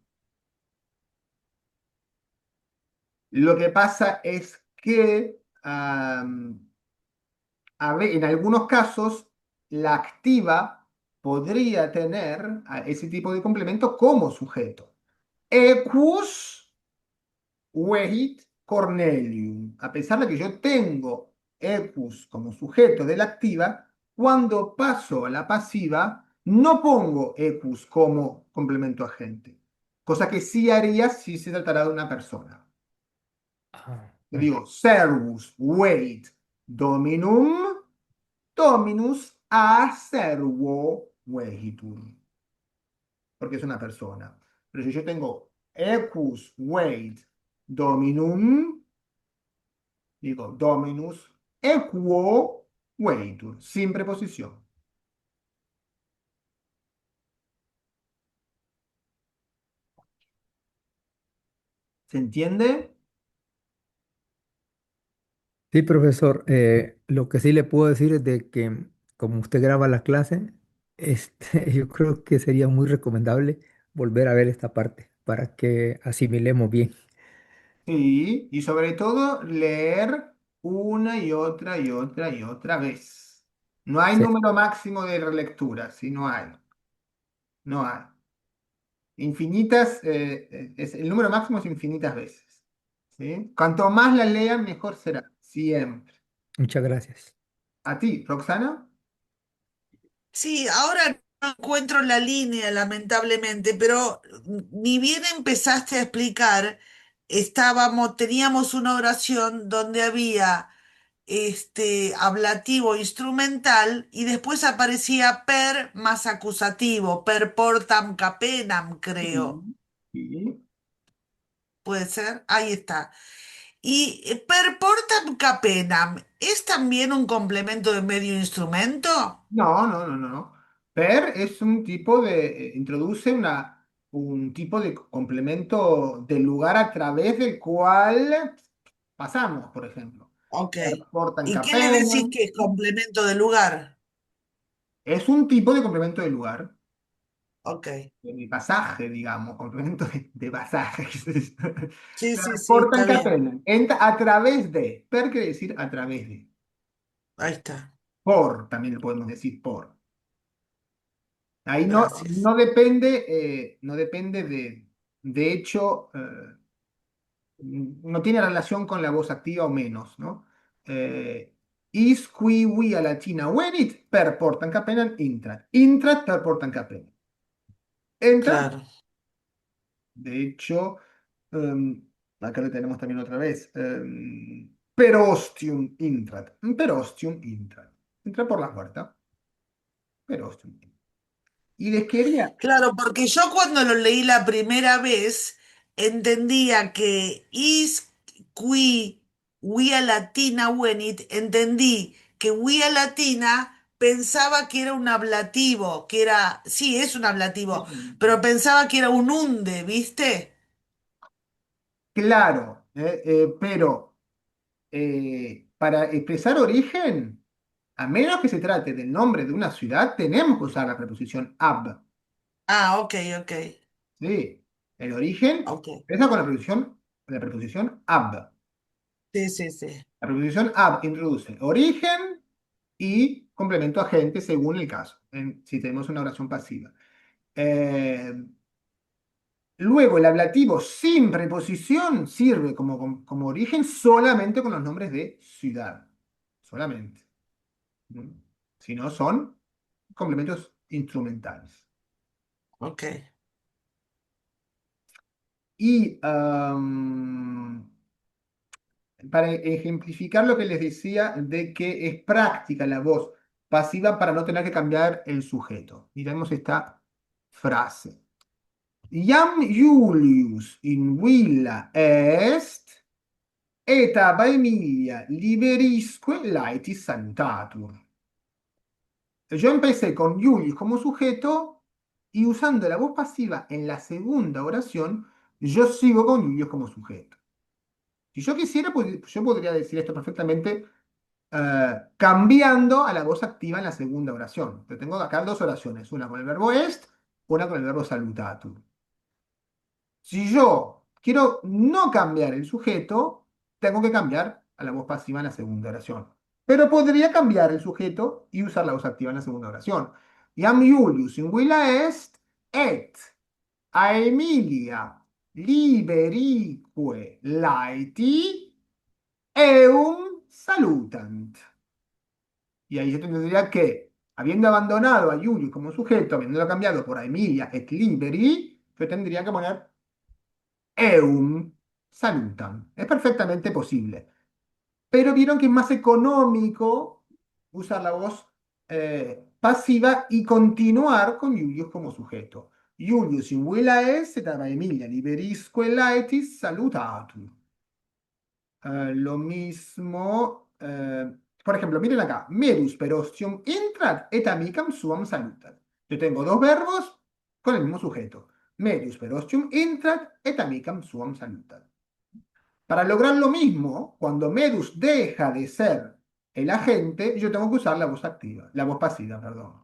Lo que pasa es que en algunos casos la activa podría tener a ese tipo de complemento como sujeto. Equus vehit Cornelium. A pesar de que yo tengo equus como sujeto de la activa, cuando paso a la pasiva, no pongo equus como complemento agente, cosa que sí haría si se tratara de una persona. Ah, Yo digo, servus, wait, dominum, dominus a servo vehitur, porque es una persona. Pero si yo tengo equus, wait, dominum, digo dominus equo veitur, sin preposición. ¿Se entiende? sí, profesor. Lo que sí le puedo decir es de que como usted graba la clase, yo creo que sería muy recomendable volver a ver esta parte para que asimilemos bien. Sí, y sobre todo leer una y otra y otra y otra vez. No hay Sí, número máximo de relectura, sí, no hay. No hay. Infinitas, el número máximo es infinitas veces. ¿Sí? Cuanto más la lean, mejor será. Siempre. muchas gracias. ¿A ti, Roxana? Sí, ahora no encuentro la línea, lamentablemente, pero ni bien empezaste a explicar, teníamos una oración donde había ablativo instrumental y después aparecía per más acusativo, per portam capenam, creo. Sí. Sí. ¿Puede ser? Ahí está. Y per portam capenam, ¿es también un complemento de medio instrumento? No, no, no, no, no. Per es un tipo introduce un tipo de complemento del lugar a través del cual pasamos, por ejemplo. Ok. Per portan ¿Y qué le decís capenam. que es complemento de lugar? Es un tipo de complemento del lugar, Ok. de mi pasaje, digamos, complemento de pasaje. Sí, sí, Per sí, portan está bien. capenam. Entra a través de. Per quiere decir a través de. Ahí está. Por, también le podemos decir por. Ahí Gracias. no depende de hecho, no tiene relación con la voz activa o menos, ¿no? Is qui via latina venit per portam capenam intrat. Intrat per portam capenam. Entra, Claro. de hecho, acá lo tenemos también otra vez. Per ostium intrat. Per ostium intrat. Entra por la puerta. Per ostium. Y les quería. Claro, porque yo cuando lo leí la primera vez entendía que is qui via latina venit, entendí que via latina pensaba que era un ablativo, que era, sí, es un ablativo, pero pensaba que era un unde, ¿viste? Claro, pero para expresar origen, a menos que se trate del nombre de una ciudad, tenemos que usar la preposición ab. Ah, ok, ok, ¿Sí? El origen ok. empieza con la preposición ab. Sí, sí, sí. La preposición ab introduce origen y complemento agente según el caso, si tenemos una oración pasiva. Eh, Luego, el ablativo sin preposición sirve como origen solamente con los nombres de ciudad. Solamente. ¿Mm? Si no, son complementos instrumentales. Ok. Y para ejemplificar lo que les decía de que es práctica la voz pasiva para no tener que cambiar el sujeto. Miremos esta frase. Jam Julius in villa est, et ab Emilia liberisque laetis salutatur. Yo empecé con Julius como sujeto y usando la voz pasiva en la segunda oración, yo sigo con Julius como sujeto. Si yo quisiera, yo podría decir esto perfectamente cambiando a la voz activa en la segunda oración. Yo tengo acá dos oraciones, una con el verbo est, una con el verbo salutatur. Si yo quiero no cambiar el sujeto, tengo que cambiar a la voz pasiva en la segunda oración. Pero podría cambiar el sujeto y usar la voz activa en la segunda oración. Jam Julius in villa est, et a Emilia liberique laeti eum salutant. Y ahí yo tendría que, habiendo abandonado a Julius como sujeto, habiéndolo cambiado por a Emilia et liberi, yo tendría que poner eum salutam. Es perfectamente posible. Pero vieron que es más económico usar la voz pasiva y continuar con Julius como sujeto. Julius in villa est, et ab Emilia liberisque laetis salutatur. Lo mismo, por ejemplo, miren acá, medus per ostium intrat et amicam suam salutat. Yo tengo dos verbos con el mismo sujeto. Medus per ostium intrat et amicam suam salutat. Para lograr lo mismo, cuando medus deja de ser el agente, yo tengo que usar la voz activa, la voz pasiva, perdón.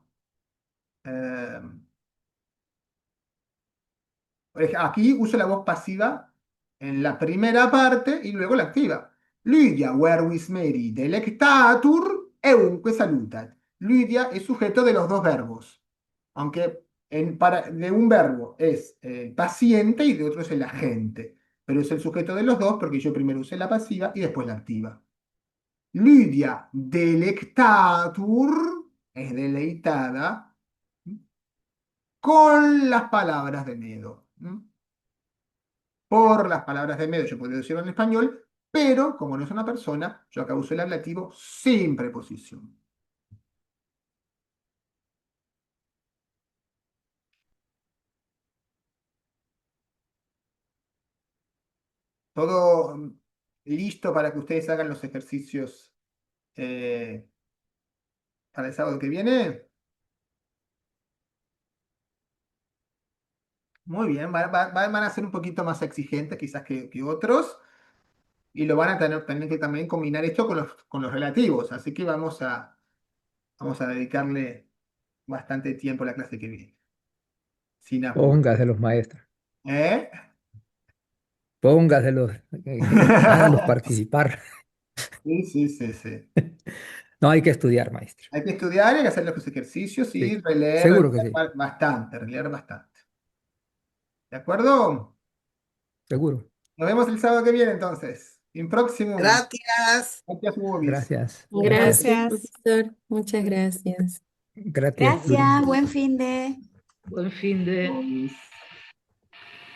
Aquí uso la voz pasiva en la primera parte y luego la activa. Lydia verbis meri delectatur eunque salutat. Lydia es sujeto de los dos verbos, aunque de un verbo es el paciente y de otro es el agente, pero es el sujeto de los dos porque yo primero usé la pasiva y después la activa. Lydia delectatur es deleitada con las palabras de Medo. Por las palabras de Medo yo podría decirlo en español, pero como no es una persona, yo acá uso el ablativo sin preposición. Todo listo para que ustedes hagan los ejercicios para el sábado que viene. Muy bien, van a ser un poquito más exigentes quizás que otros y lo van a tener que también combinar esto con los relativos, así que vamos a dedicarle bastante tiempo a la clase que viene. Sin apuro. Póngaselos, maestra. ¿Eh? Póngaselos, hágalos participar. Sí, sí, sí, sí. No, hay que estudiar, maestro. Hay que estudiar, hay que hacer los ejercicios y Sí, releer, seguro que sí, bastante, releer bastante. ¿De acuerdo? seguro. Nos vemos el sábado que viene entonces. En próximo. Gracias. Gracias, Hugo. Gracias. Gracias, Gracias. profesor. Muchas gracias. Gracias. Gracias, buen fin de. Buen fin de. Luis.